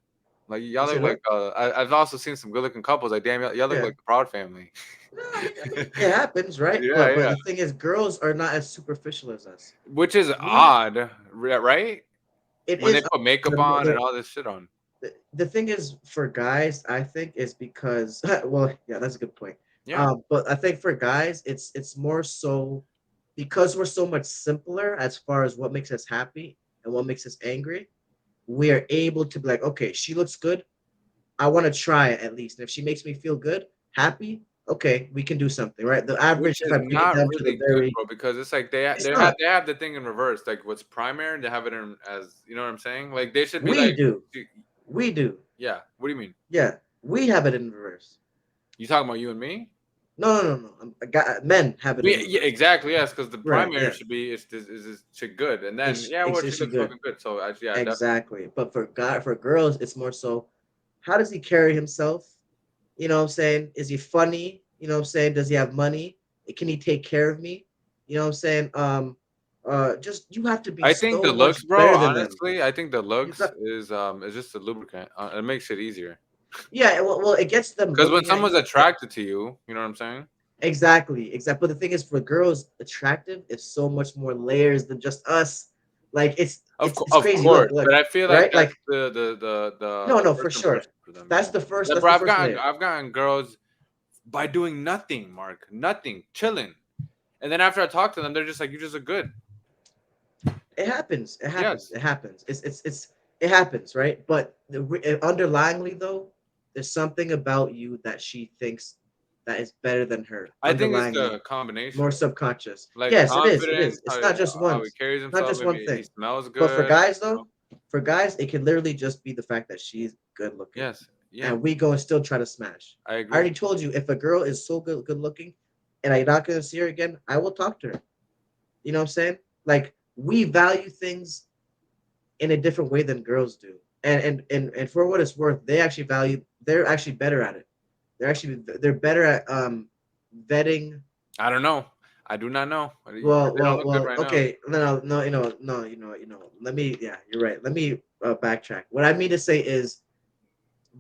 like You y'all say look like. what? I've also seen some good looking couples. Like, damn, y'all look Yeah. like the Proud Family. No, I mean, it happens, right? Yeah, But yeah. the thing is, girls are not as superficial as us. Which is We odd, right? it When they is put makeup on and all this shit on. the thing is for guys, I think is because well, yeah, that's a good point. Yeah, But I think for guys, it's more so because we're so much simpler as far as what makes us happy and what makes us angry. We are able to be like, okay, she looks good. I want to try it at least. And if she makes me feel good, happy, okay, we can do something, right? The which average, if is I bring it not down to the really good, very, bro. Because it's like it's not. they have the thing in reverse. Like what's primary, they have it in as you know what I'm saying. Like they should be We like, do, we do, yeah. What do you mean? yeah, we have it in reverse. You talking about you and me? No. Men have it in Yeah, reverse. exactly. Yes, because the Right? primary Yeah. should be is shit good, and then yeah, well, Is she she looks good? fucking good. So actually, yeah, definitely. Exactly. But for girls, it's more so, how does he carry himself? You know what I'm saying? Is he funny? You know what I'm saying? Does he have money? Can he take care of me? You know what I'm saying? Just you have to be I think the so much looks, bro. better than them. Honestly, I think the You looks got is just a lubricant. It makes it easier. yeah. Well, it gets them Because when looking at someone's you. attracted to you, you know what I'm saying? Exactly. But the thing is, for girls, attractive is so much more layers than just us. Like it's Of crazy. course, Look, but I feel like right? that's Like the no, for first sure. impression for them, you That's know. the first. Like, That's bro, the first layer. I've gotten girls by doing nothing, Mark, nothing, chilling, and then after I talk to them, they're just like, "You just look good." It happens. It happens. Yes, It happens. It happens, right? But underlyingly though, there's something about you that she thinks that is better than her. I think it's Underlyingly, the combination, more subconscious. like Yes, it is. It confidence, is. It's not just how he once. carries Not himself. just If one he thing. smells But for good, guys you know? though, for guys, it can literally just be the fact that she's good looking, Yes, yeah, and we go and still try to smash. I I agree. already told you, if a girl is so good looking, and I'm not gonna see her again, I will talk to her. You know what I'm saying? Like we value things in a different way than girls do. And for what it's worth, they actually value. They're actually better at it. They're better at vetting. I don't know. I do not know. They don't look good right now. Okay, no. Let me. Yeah, you're right. Let me backtrack. What I mean to say is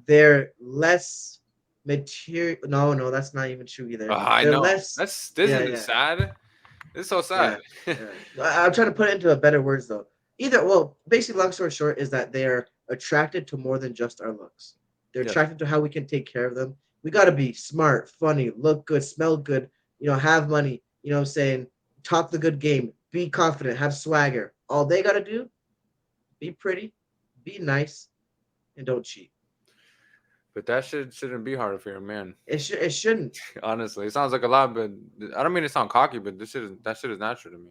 they're less material. No, that's not even true either. I They're know. less. This Yeah, isn't yeah. sad. It's so sad. Yeah, yeah. I'm trying to put it into a better words though. Either well, basically, long story short is that they're attracted to more than just our looks. They're Yes. attracted to how we can take care of them. We got to be smart, funny, look good, smell good, have money, you know what I'm saying? Talk the good game, be confident, have swagger. All they got to do, be pretty, be nice, and don't cheat. But that shit shouldn't be hard for a man. It shouldn't. Honestly, it sounds like a lot, but I don't mean to sound cocky, but that shit is natural to me.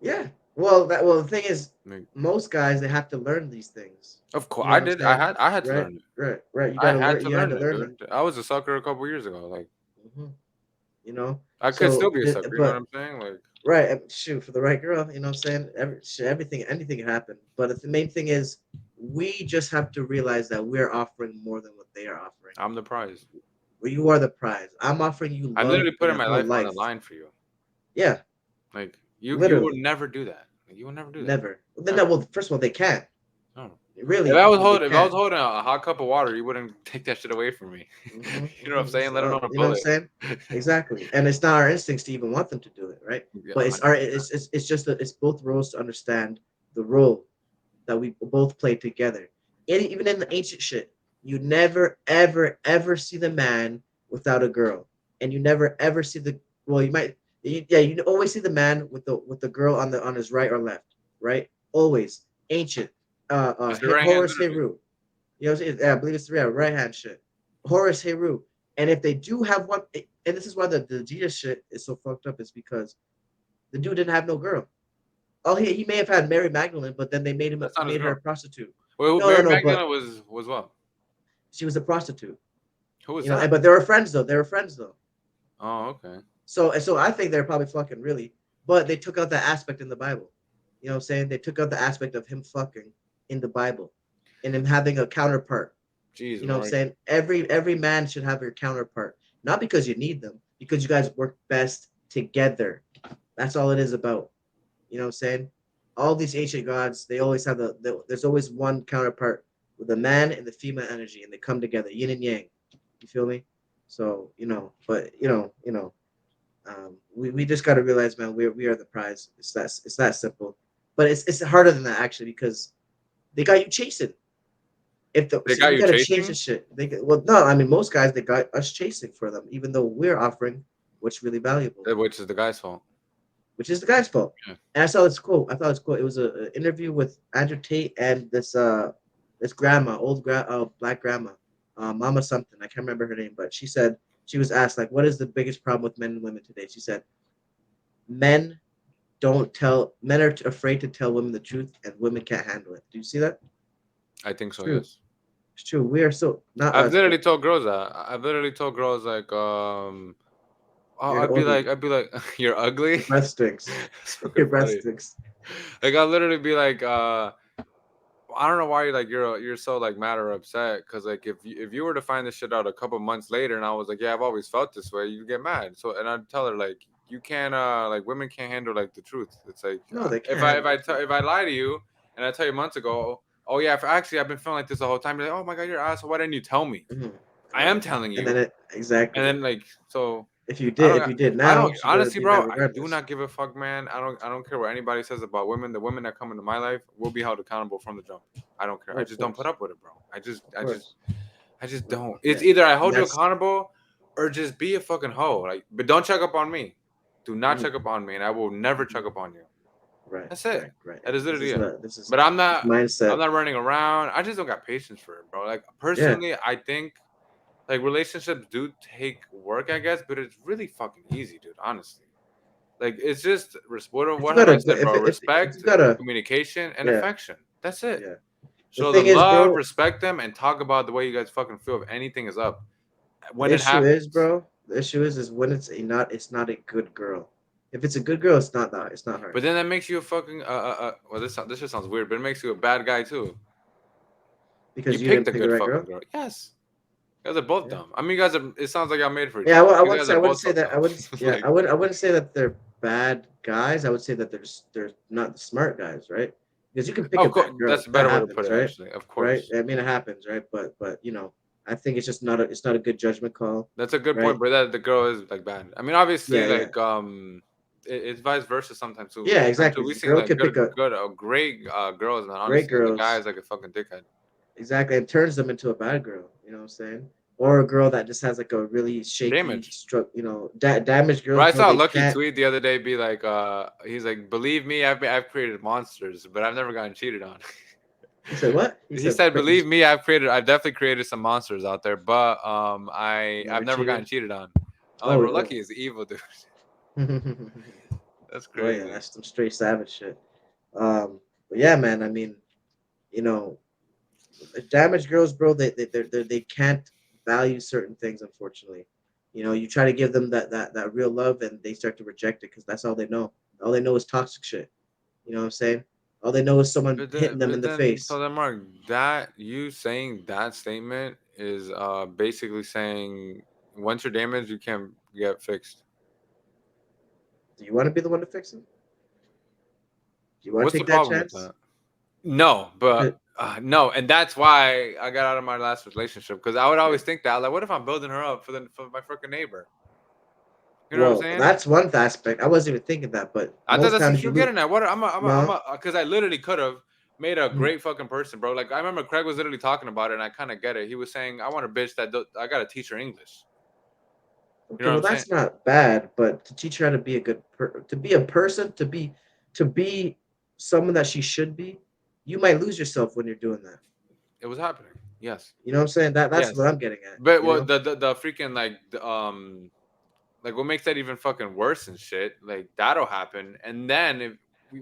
Yeah. Well, the thing is, Like, most guys they have to learn these things. of course, You know I what I'm did. saying? I had to Right, learn it. right. You I gotta had learn. to You had learn to it, learn them. dude. I was a sucker a couple years ago. Like, hmm You know. I could still So, be a sucker. You know what but I'm saying? Like, right, shoot for the right girl. You know what I'm saying? Everything, anything can happen. But the main thing is, we just have to realize that we're offering more than what they are offering. I'm the prize. You are the prize. I'm offering you I'm love literally and putting a my whole life on the life. line for you. Yeah, Like, you would literally, never do that. Like, you would never do that. never. Well, then, Ever. no, well, first of all, they can't. No. Really, they If I was can't. holding a hot cup of water, you wouldn't take that shit away from me. You know what I'm saying? Let alone a You know what I'm bullet. saying? Exactly. And it's not our instincts to even want them to do it, right? Yeah, But it's our 100%. it's just that it's both roles to understand the role that we both play together. Even in the ancient shit, you never ever ever see the man without a girl, and you never ever see the well. You always see the man with the girl on his right or left, right? Always ancient. It's the right hand, Horus literally. Heru. You know, I believe it's yeah, right hand shit. Horus Heru. And if they do have one, and this is why the Jesus shit is so fucked up, is because the dude didn't have no girl. Oh, he may have had Mary Magdalene, but then That's they not his made her girl. a prostitute. Wait, No, no, Mary no, but Magdalene was what? she was a prostitute. Who was You know, that? but they were friends though. They were friends though. Oh, okay. So I think they're probably fucking really, but they took out that aspect in the Bible. You know what I'm saying? They took out the aspect of him fucking in the Bible, and him having a counterpart. Jeez, You know what I'm Mark. saying? Every man should have your counterpart, not because you need them, because you guys work best together. That's all it is about. You know what I'm saying? All these ancient gods, they always have there's always one counterpart with the man and the female energy, and they come together, yin and yang. You feel me? So but we just got to realize, man, we are the prize. It's that simple. But it's harder than that actually because they got you chasing. If the They see, got we you got to change the chasing? shit. Well, no, I mean most guys they got us chasing for them, even though we're offering what's really valuable, Which is the guy's fault. which is the guy's fault. Yeah. And I saw this quote. I thought it was cool. It was an interview with Andrew Tate and this grandma, black grandma, Mama something. I can't remember her name, but she said she was asked like, "What is the biggest problem with men and women today?" She said, "Men don't tell. Men are afraid to tell women the truth, and women can't handle it." Do you see that? I think It's so, true. yes. It's true. We are so not I've us, literally but told girls that. I've literally told girls like, you're ugly. I'd be like, you're ugly. Your breath stinks. It's Your fucking breath funny. stinks. Like I'll literally be like, I don't know why you're so like mad or upset because like if you were to find this shit out a couple months later and I was like, yeah, I've always felt this way, you get mad. So and I'd tell her like, you can't like women can't handle like the truth. It's like No, they can't handle the truth. if I lie to you and I tell you months ago, oh yeah, actually I've been feeling like this the whole time. You're like, oh my god, you're an asshole. Why didn't you tell me? Mhm. I am telling And then you. it And exactly. then like so If you did I now, don't she would honestly, be bro. mad I do regardless. not give a fuck, man. I don't care what anybody says about women. The women that come into my life will be held accountable from the jump. I don't care. Oh, I of just don't put course, up with it, bro. of course. I just No, don't. It's yeah, either I and hold you that's accountable, or just be a fucking hoe. Like, but don't check up on me. Do not mhm, check up on me, and I will never check mhm. up on you. Right, That's it. right, right. That is This literally is it. what this is. But This mindset. I'm not running around. I just don't got patience for it, bro. Like Yeah, personally, I think like relationships do take work, I guess, but it's really fucking easy, dude. Honestly. Like it's just if you what got have I a said, good, bro? if you Respect, got a communication, and yeah, affection. That's it. yeah. The Show thing them is, love, bro, respect them, and talk about the way you guys fucking feel if anything is up when the it issue is, happens. bro. The issue is when it's not a good girl. If it's a good girl, it's not that. It's not her But then that makes you a fucking well, this just sounds weird, but it makes you a bad guy too. You because you picked didn't a pick the good right fucking girl. girl. Yes, you guys are both Yeah. dumb. I mean, you guys are. It sounds like y'all made for each Yeah, other. I You wouldn't guys say are I wouldn't both say so that. dumb. Yeah, Like, I wouldn't say that they're bad guys. I would say that they're not the smart guys, right? Because you can pick oh, a of course, bad that's girl. a That better way to put happens, it. right? Actually, of Right? course. I mean, it happens, right? But I think it's just not a good judgment call, That's a good point, right? but that the girl is like bad. I mean, Yeah, obviously, yeah. like it's vice versa sometimes too. Yeah, Sometimes too, exactly. we The seen girl like could pick up great girls, man. great Honestly, and the guy girls. is like a fucking dickhead. Exactly, and turns them into a bad girl. You know what I'm saying? Or a girl that just has like a really shaky, Damage. damaged Bro, girls, I bro. saw a They Lucky can't. tweet the other day be like, he's like, believe me, I've created monsters, but I've never gotten cheated on. He said what? He He said said, believe me, I've definitely created some monsters out there, but I've never never gotten cheated. cheated on. I'm like, Oh, bro, Lucky is evil, dude. That's oh yeah, crazy. that's some straight savage shit. But yeah, man. I mean, you know, damaged girls, bro. They can't value certain things, unfortunately. You know, you try to give them that real love, and they start to reject it because that's all they know. All they know is toxic shit. You know what I'm saying? All they know is someone hitting them in But the then, face. so then, Mark, that you saying that statement is basically saying once you're damaged, you can't get fixed. Do you want to be the one to fix them? Do you want What's to the take that problem with chance? that? No, but 'Cause- no, and that's why I got out of my last relationship because I would yeah. always think that like, what if I'm building her up for my freaking neighbor? You know what I'm Well, saying? that's one aspect. I wasn't even thinking that, but I thought most that's what times you you were lose. getting at. What I'm No. a because I literally could have made a Mhm. great fucking person, bro. Like I remember Craig was literally talking about it, and I kind of get it. He was saying, "I want a bitch I gotta teach her English." You Okay, know what well I'm saying? that's not bad, but to teach her how to be a to be a person, to be someone that she should be, you might lose yourself when you're doing that. It was happening. Yes, You know what I'm saying? That's what yes. I'm getting at. But You what know? the freaking like what makes that even fucking worse and shit? Like that'll happen, and then if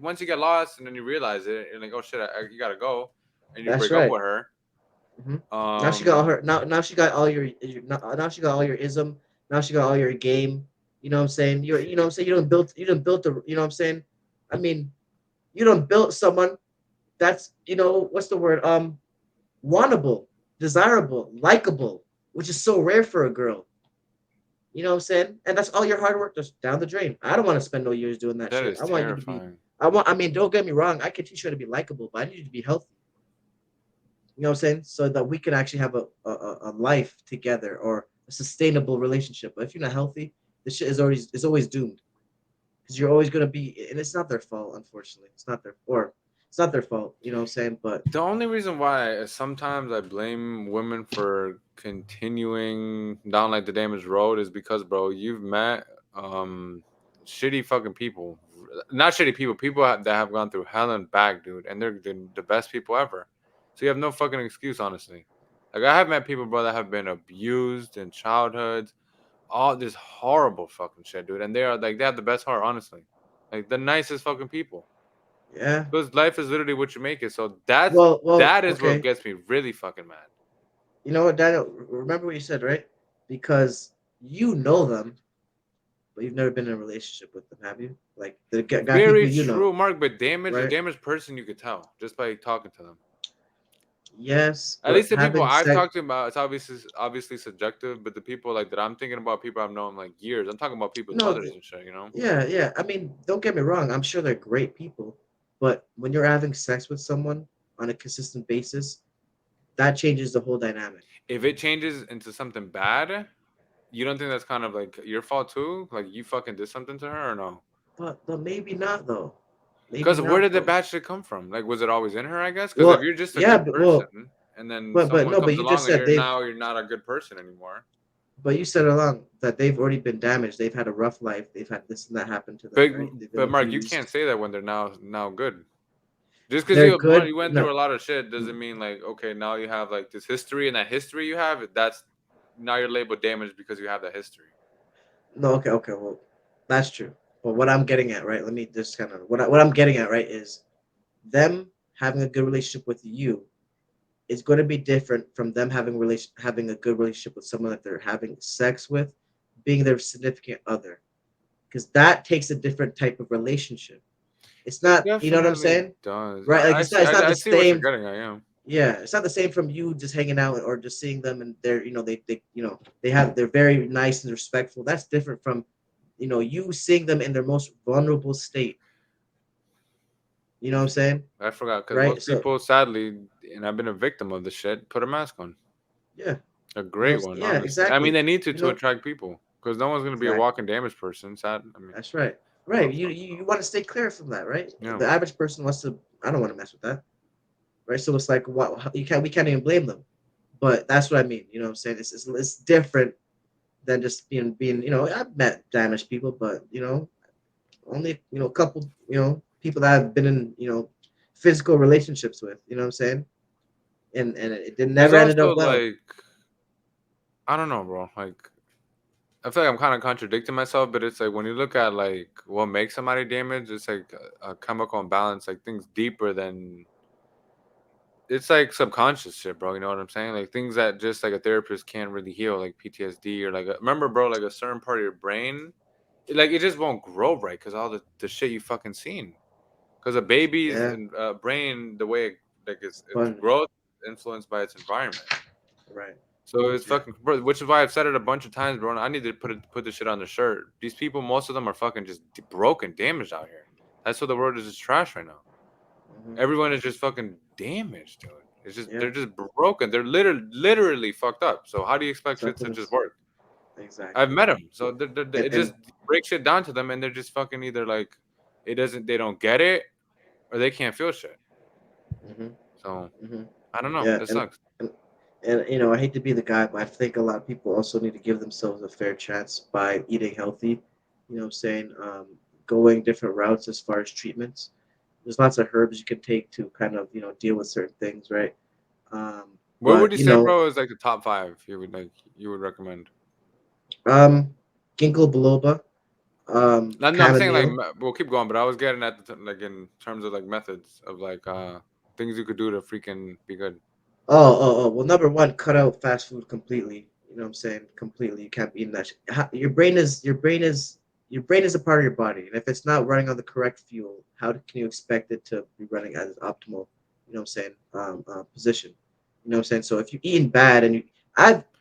once you get lost and then you realize it, and like oh shit, you gotta go, and you That's break up right. with her. hmm Now she got all Um, her. Now she got all your. Now she got all your ism. Now she got all your game. You know what I'm saying? You know what I'm saying? You don't build the. You know what I'm saying? I mean, you don't build someone that's what's the word wantable, desirable, likable, which is so rare for a girl. You know what I'm saying? And that's all your hard work just down the drain. I don't want to spend no years doing that that shit. is I want you to be. terrifying. I mean, don't get me wrong. I can teach you how to be likable, but I need you to be healthy. You know what I'm saying? So that we can actually have a life together or a sustainable relationship. But if you're not healthy, this shit is always doomed because you're always gonna be. And it's not their fault, unfortunately. It's not their fault. You know what I'm saying? But The only reason why sometimes I blame women for continuing down like the damaged road is because, bro, you've met um shitty fucking people, not shitty people, that have gone through hell and back, dude, and they're the best people ever. So you have no fucking excuse, honestly. Like I have met people, bro, that have been abused in childhoods, all this horrible fucking shit, dude, and they have the best heart, honestly, like the nicest fucking people. yeah. Because life is literally what you make it. So Well, that is what okay. gets me really fucking mad. You know what, Daniel? Remember what you said, right? Because you know them, but you've never been in a relationship with them, have you? Like the guy people Very you know, true, Mark. But a right? damaged person, you could tell just by talking to them. Yes, At least but the people having I've sex. talked to about, it's obviously subjective. But the people like that I'm thinking about, people I've known like years. I'm talking about people's No, mothers and shit. You know, yeah, yeah. I mean, don't get me wrong. I'm sure they're great people, but when you're having sex with someone on a consistent basis, that changes the whole dynamic. if it changes into something bad, you don't think that's kind of like your fault too? Like you fucking did something to her or no? But maybe not though. Maybe Because where not did the though. bad shit come from? Like, was it always in her? I guess. Because if Well, you're just a yeah, good but person, well, and then but someone no, but comes you just along and said they've you're not a good person anymore. But you said along that they've already been damaged. They've had a rough life. They've had this and that happen to them, But right? They've been but Mark, you can't abused. say that when they're now good. Just because They're good. you went No, through a lot of shit doesn't mean like okay now you have like this history and that history you have that's now you're labeled damaged because you have that history. no. Okay, okay. Well, that's true. But what I'm getting at, right? Let me just kind of what I'm getting at, right, is them having a good relationship with you is going to be different from them having a good relationship with someone that they're having sex with, being their significant other, because that takes a different type of relationship. It's It not, you know what I'm definitely saying, does. right? Like it's not I the see what you're same. getting. I am. Yeah, it's not the same from you just hanging out or just seeing them and they're they're very nice and respectful. That's different from you seeing them in their most vulnerable state. You know what I'm saying? I forgot because Right? most So people, sadly, and I've been a victim of this shit, put a mask on. yeah, A great one, yeah, honestly. I mean, exactly. they need to You know attract people because no one's gonna be a exactly. walking damaged person. Sad. I mean, That's right. right. You want to stay clear from that, right? Yeah. The average person wants to. I don't want to mess with that, right? So it's like, what you can't. We can't even blame them. But that's what I mean. You know what I'm saying? It's different than just being. I've met damaged people, but only a couple. People that I've been in physical relationships with. You know what I'm saying? And it did There's never ended also up well. like I don't know, bro. Like I feel like I'm kind of contradicting myself, but it's like when you look at like what makes somebody damaged, it's like a chemical imbalance, like things deeper than it's like subconscious shit, bro. You know what I'm saying? Like things that just like a therapist can't really heal, like PTSD or like remember, bro, like a certain part of your brain, like it just won't grow right because all the shit you fucking seen. Because a baby's Yeah, brain, the way like its fun. growth is influenced by its environment. Right. So it's Yeah. fucking, bro, which is why I've said it a bunch of times, bro. And I need to put this shit on the shirt. These people, most of them are fucking just broken, damaged out here. That's what the world is just trash right now. Hmm. Everyone is just fucking damaged, dude. It's just Yeah. they're just broken. They're literally fucked up. So how do you expect shit to Something just is work? I've exactly. met them, Yeah. so And it just breaks shit down to them, and they're just fucking either like they don't get it, or they can't feel shit. hmm So hmm I don't know. yeah, It and, sucks. and I hate to be the guy, but I think a lot of people also need to give themselves a fair chance by eating healthy. You know what I'm saying? Going different routes as far as treatments. There's lots of herbs you can take to kind of deal with certain things, right? What would But you say, bro, is like the top five you would recommend? um, ginkgo biloba, No, I'm saying like chamomile. we'll keep going, but I was getting at like in terms of like methods of like things you could do to freaking be good. Oh. Well, number one, cut out fast food completely. You know what I'm saying? Completely. You can't be eating that shit. Your brain is a part of your body, and if it's not running on the correct fuel, how can you expect it to be running at its optimal? You know what I'm saying? Position. You know what I'm saying? So if you're eating bad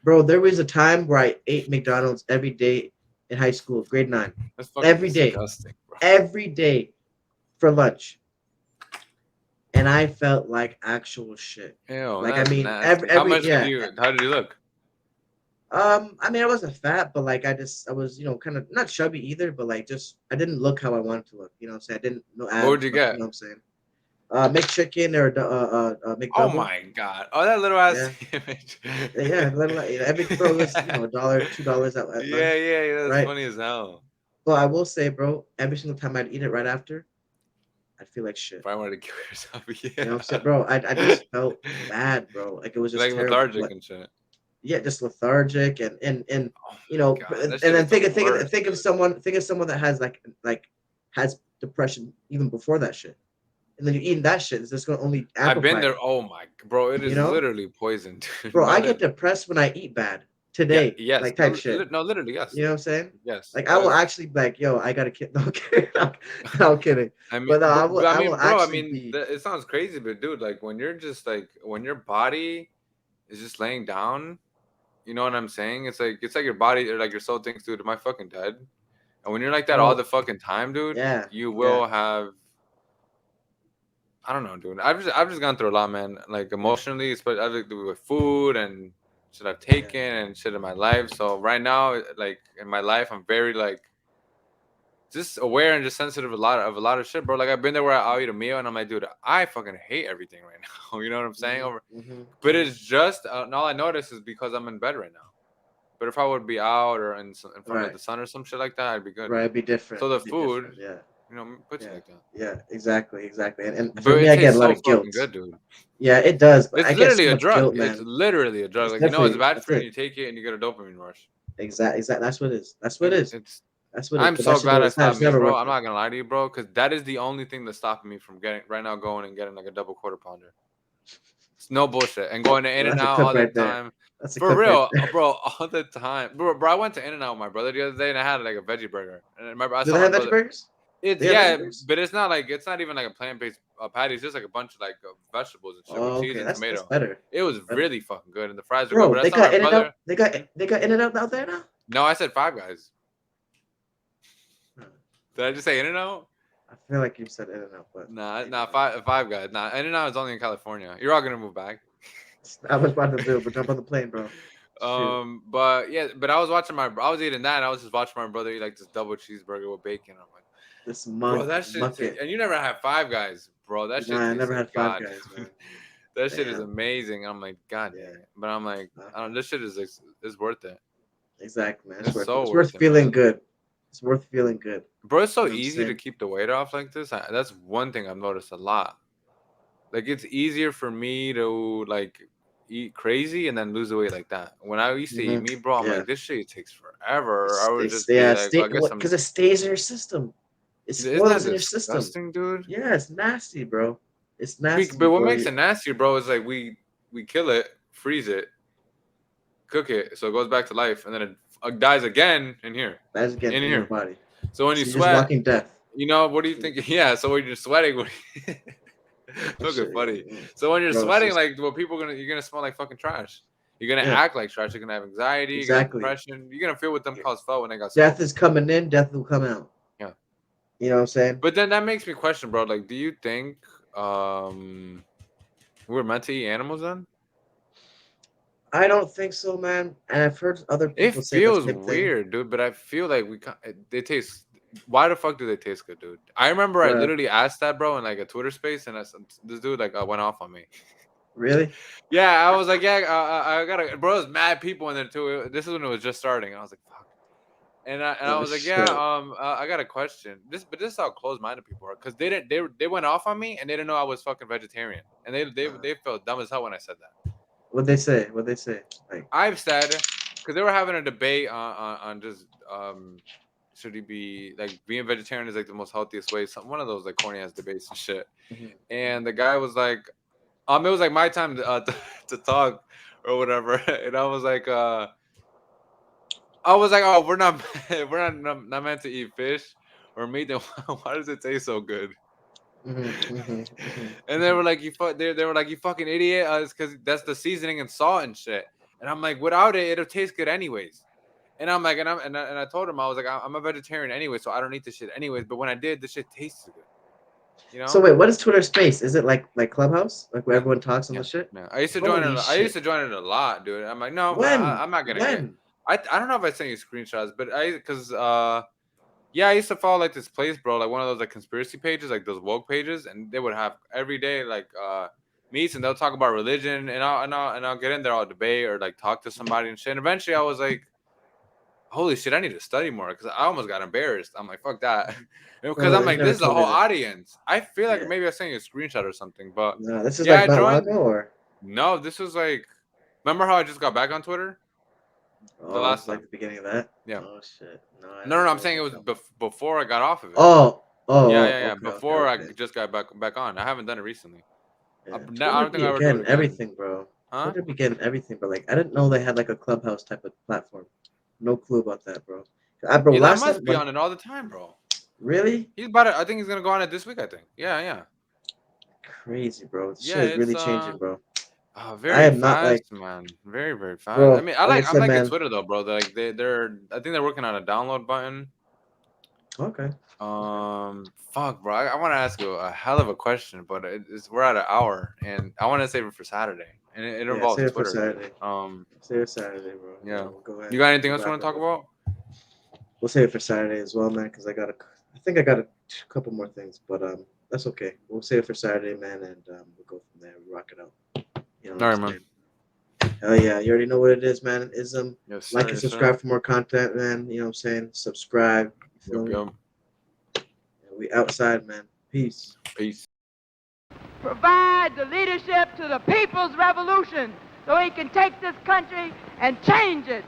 bro, there was a time where I ate McDonald's every day in high school, grade 9, That's fucking every day, disgusting, bro. every day for lunch, and I felt like actual shit. Ew, Like I that's mean, every nasty. How every much did yeah. you? How did you look? I mean, I wasn't fat, but like I was, kind of not chubby either, but like just I didn't look how I wanted to look. You know what I'm saying? I didn't no What would abs, you no, you get? know what I'm saying? McChicken or Oh McDouble. my god! Oh, that little ass Yeah, image. yeah. Every bro it was $1, $2 at Yeah, lunch, yeah, yeah. That's right? funny as hell. But I will say, bro, every single time I'd eat it right after, I'd feel like shit. Probably wanted to kill yourself. You know what I'm saying, Yeah, bro? I just felt bad, bro. Like it was just like terrible. lethargic But and shit. yeah, just lethargic and Oh you my know, god, and that shit is then the worst, think of dude. someone that has like has depression even before that shit, and then you eating that shit, it's just gonna only I've been amplify there. it. Oh my, bro, it You is know, literally poison, dude. bro, I Mother. get depressed when I eat bad Yeah, today, yes. like No, type shit. no, literally, yes, You know what I'm saying? yes. Like I That will is. actually be like, yo, I gotta kid. No, I'm kidding. No, I'm kidding. I mean, But no, but I I will mean, bro. I actually mean, be. it sounds crazy, but dude, like when you're just like when your body is just laying down, you know what I'm saying? It's like your body or like your soul thinks, dude, am I fucking dead? And when you're like that all the Bro, fucking time, dude, yeah, you yeah, will have. I don't know, dude. I've just gone through a lot, man. Like emotionally, especially I like with food and shit I've yeah, taken and shit in my life. So right now, like in my life, I'm very like just aware and just sensitive of a lot of shit, bro. Like I've been there where I'll eat a meal and I'm like, dude, I fucking hate everything right now. You know what I'm saying? hmm Over, hmm but hmm it's just and all I notice is because I'm in bed right now. But if I would be out or in front of right. the sun or some shit like that, I'd be good. Right, it'd be different. So the It'd be food, different. Yeah, puts you yeah, like that. yeah. Exactly. And for But me, it I get tastes a lot so of fucking guilt. good, dude. Yeah, it does, but It's I get literally so a much drug. guilt, It's man. literally a drug. It's Like you know, it's definitely bad that's for you, and it. you take it, and you get a dopamine rush. Exact. That's what it is. That's what Like it is. it's. That's what it is. I'm But that so shit glad don't. I stopped It's meat, never bro. worth I'm it. not gonna lie to you, bro, because that is the only thing that's stopping me from getting right now going and getting like a double quarter pounder. It's no bullshit. And going to In Well, and that's a Out cook all the right there. time. That's a For cook right real, there. bro, all the time. Bro, I went to In and Out with my brother the other day and I had like a veggie burger. And I remember I Do saw they my have veggie brother. burgers? It's They have veggie yeah, burgers. but it's not even like a plant-based patty. It's just like a bunch of like vegetables and shit with Oh, cheese okay. and That's tomato. better. It was That's better. really fucking good and the fries are good. Bro, But I they saw my got In and Out. brother. They got In and Out out there now. No, I said Five Guys. Huh. Did I just say In and Out? I feel like you said In and Out, but Nah, maybe nah, not. Five Guys. Nah, In and Out is only in California. You're all gonna move back. I was about to do, but jump on the plane, bro. Shoot. But yeah, but I was watching I was eating that, and I was just watching my brother eat like this double cheeseburger with bacon. I'm like, This Bro, mug that shit. bucket. And you never had Five Guys, bro. That No, shit I tastes never like had Five God. Guys, man. That shit is Damn. amazing. I'm like, God Yeah. dang it. But I'm like, I Uh-huh. don't. This shit is worth it. Exactly, man. It's It's worth it. so It's worth worth it, feeling man. good. It's worth feeling good. Bro, it's so You know what I'm easy to saying? keep the weight off like this. That's one thing I've noticed a lot. Like it's easier for me to like eat crazy and then lose the weight like that. When I used to eat Hmm. meat, bro, I'm Yeah. like, this shit takes forever. I would just be Yeah, like, well, I guess because it stays in your system. It Isn't that spoils in your system. disgusting, dude? Yeah, it's nasty, bro. It's nasty But what before makes you. it nastier, bro, is like we kill it, freeze it, cook it, so it goes back to life, and then it dies again That's again in in your here. body. So when you So you're just sweat, walking death. what do you think? Yeah. So when you're sweating, That fucking shit, funny. yeah. So when you're Bro, it's sweating, just like, well, you're gonna smell like fucking trash. You're gonna yeah, act like trash. You're gonna have anxiety. You're gonna have exactly. depression. You're gonna feel what them cause felt when they got Death smoked. is coming in, death will come out. Yeah. You know what I'm saying? But then that makes me question, bro. Like, do you think um we're meant to eat animals then? I don't think so, man. And I've heard other It people say the feels same thing. weird, dude. But I feel like they taste. Why the fuck do they taste good, dude? I remember I Bruh, literally asked that, bro, in like a Twitter space, and this dude like went off on me. really? Yeah, I was like, yeah, I gotta, bro. There's mad people in there too. This is when it was just starting, and I was like, fuck. And I Oh was like, yeah, shit. I got a question. This is how close-minded people are, because they went off on me and they didn't know I was fucking vegetarian, and Uh, they felt dumb as hell when I said that. what'd they say? What'd they say? Like, I've said, because they were having a debate on just should he be like being vegetarian is like the most healthiest way. One of those like corny ass debates and shit. mhm, mhm. And the guy was like, it was like my time to talk or whatever, and I was like, oh, we're not not meant to eat fish or meat. Then why does it taste so good? Mhm, mhm, mhm, And they mhm. were like, they were like, you fucking idiot. It's because that's the seasoning and salt and shit. And I'm like, without it, it'll taste good anyways. And I'm like, and I told him I was like, I'm a vegetarian anyway, so I don't eat this shit anyways. But when I did, this shit tasted good, you So know? wait, what is Twitter Space? Is it like Clubhouse, like where Yeah, everyone talks on yeah, the shit? yeah. I used to join it. Holy I used shit! to join it a lot, dude. I'm like, no, When? I'm not gonna get. When? I don't know if I sent you screenshots, but because yeah, I used to follow like this place, bro, like one of those like conspiracy pages, like those woke pages, and they would have every day like meets, and they'll talk about religion, and I'll get in there, I'll debate or like talk to somebody and shit. And eventually, I was like, holy shit, I need to study more because I almost got embarrassed. I'm like, fuck that, because I'm You like, never this is a told me whole that. audience. I feel like Yeah. maybe I sent you a screenshot or something, but No, this is yeah, like I not long joined. ago, or No, this was like, remember how I just got back on Twitter the oh, this last is like time? the beginning of that. Yeah. Oh shit! No, I No, no, didn't no. I'm know saying it about was that. before I got off of it. Oh, oh, Yeah, oh, yeah, yeah. okay, okay, Before I okay. just got back on. I haven't done it recently. Yeah, I Twitter don't think be I'll ever do it getting again. everything, bro. Huh? Twitter be getting everything, but like I didn't know they had like a Clubhouse type of platform. No clue about that, bro. Bro, Elon last must time be when on it all the time, bro. really He's about it. I think he's gonna go on it this week. I think. Yeah, yeah, crazy, bro. This yeah. shit is It's really changing, bro. I very am not like, fast, man. Very, very fast. I bro. mean, Like I I'm said, liking man. Twitter though, bro. Like they're. I think they're working on a download button. Okay, okay. Fuck, bro. I want to ask you a hell of a question, but we're at an hour, and I want to save it for Saturday, and it Yeah, involves save it for Twitter. Saturday. Save it Saturday, bro. Yeah, Yeah. we'll go ahead You got anything and else you wrap want to it talk up. about? We'll save it for Saturday as well, man. Because I think I got a couple more things, but that's okay. We'll save it for Saturday, man, and we'll go from there. We rock it out. You know what All I'm right, man. saying? Hell yeah, you already know what it is, man. Ism. Yes, Like sir. and Yes, sir. subscribe for more content, man. You know what I'm saying? Subscribe. You feel Yep, me? yep. Yeah, we outside, man. Peace. Peace. Provide the leadership to the people's revolution so he can take this country and change it.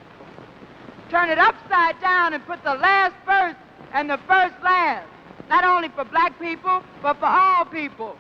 Turn it upside down and put the last first and the first last. Not only for black people, but for all people.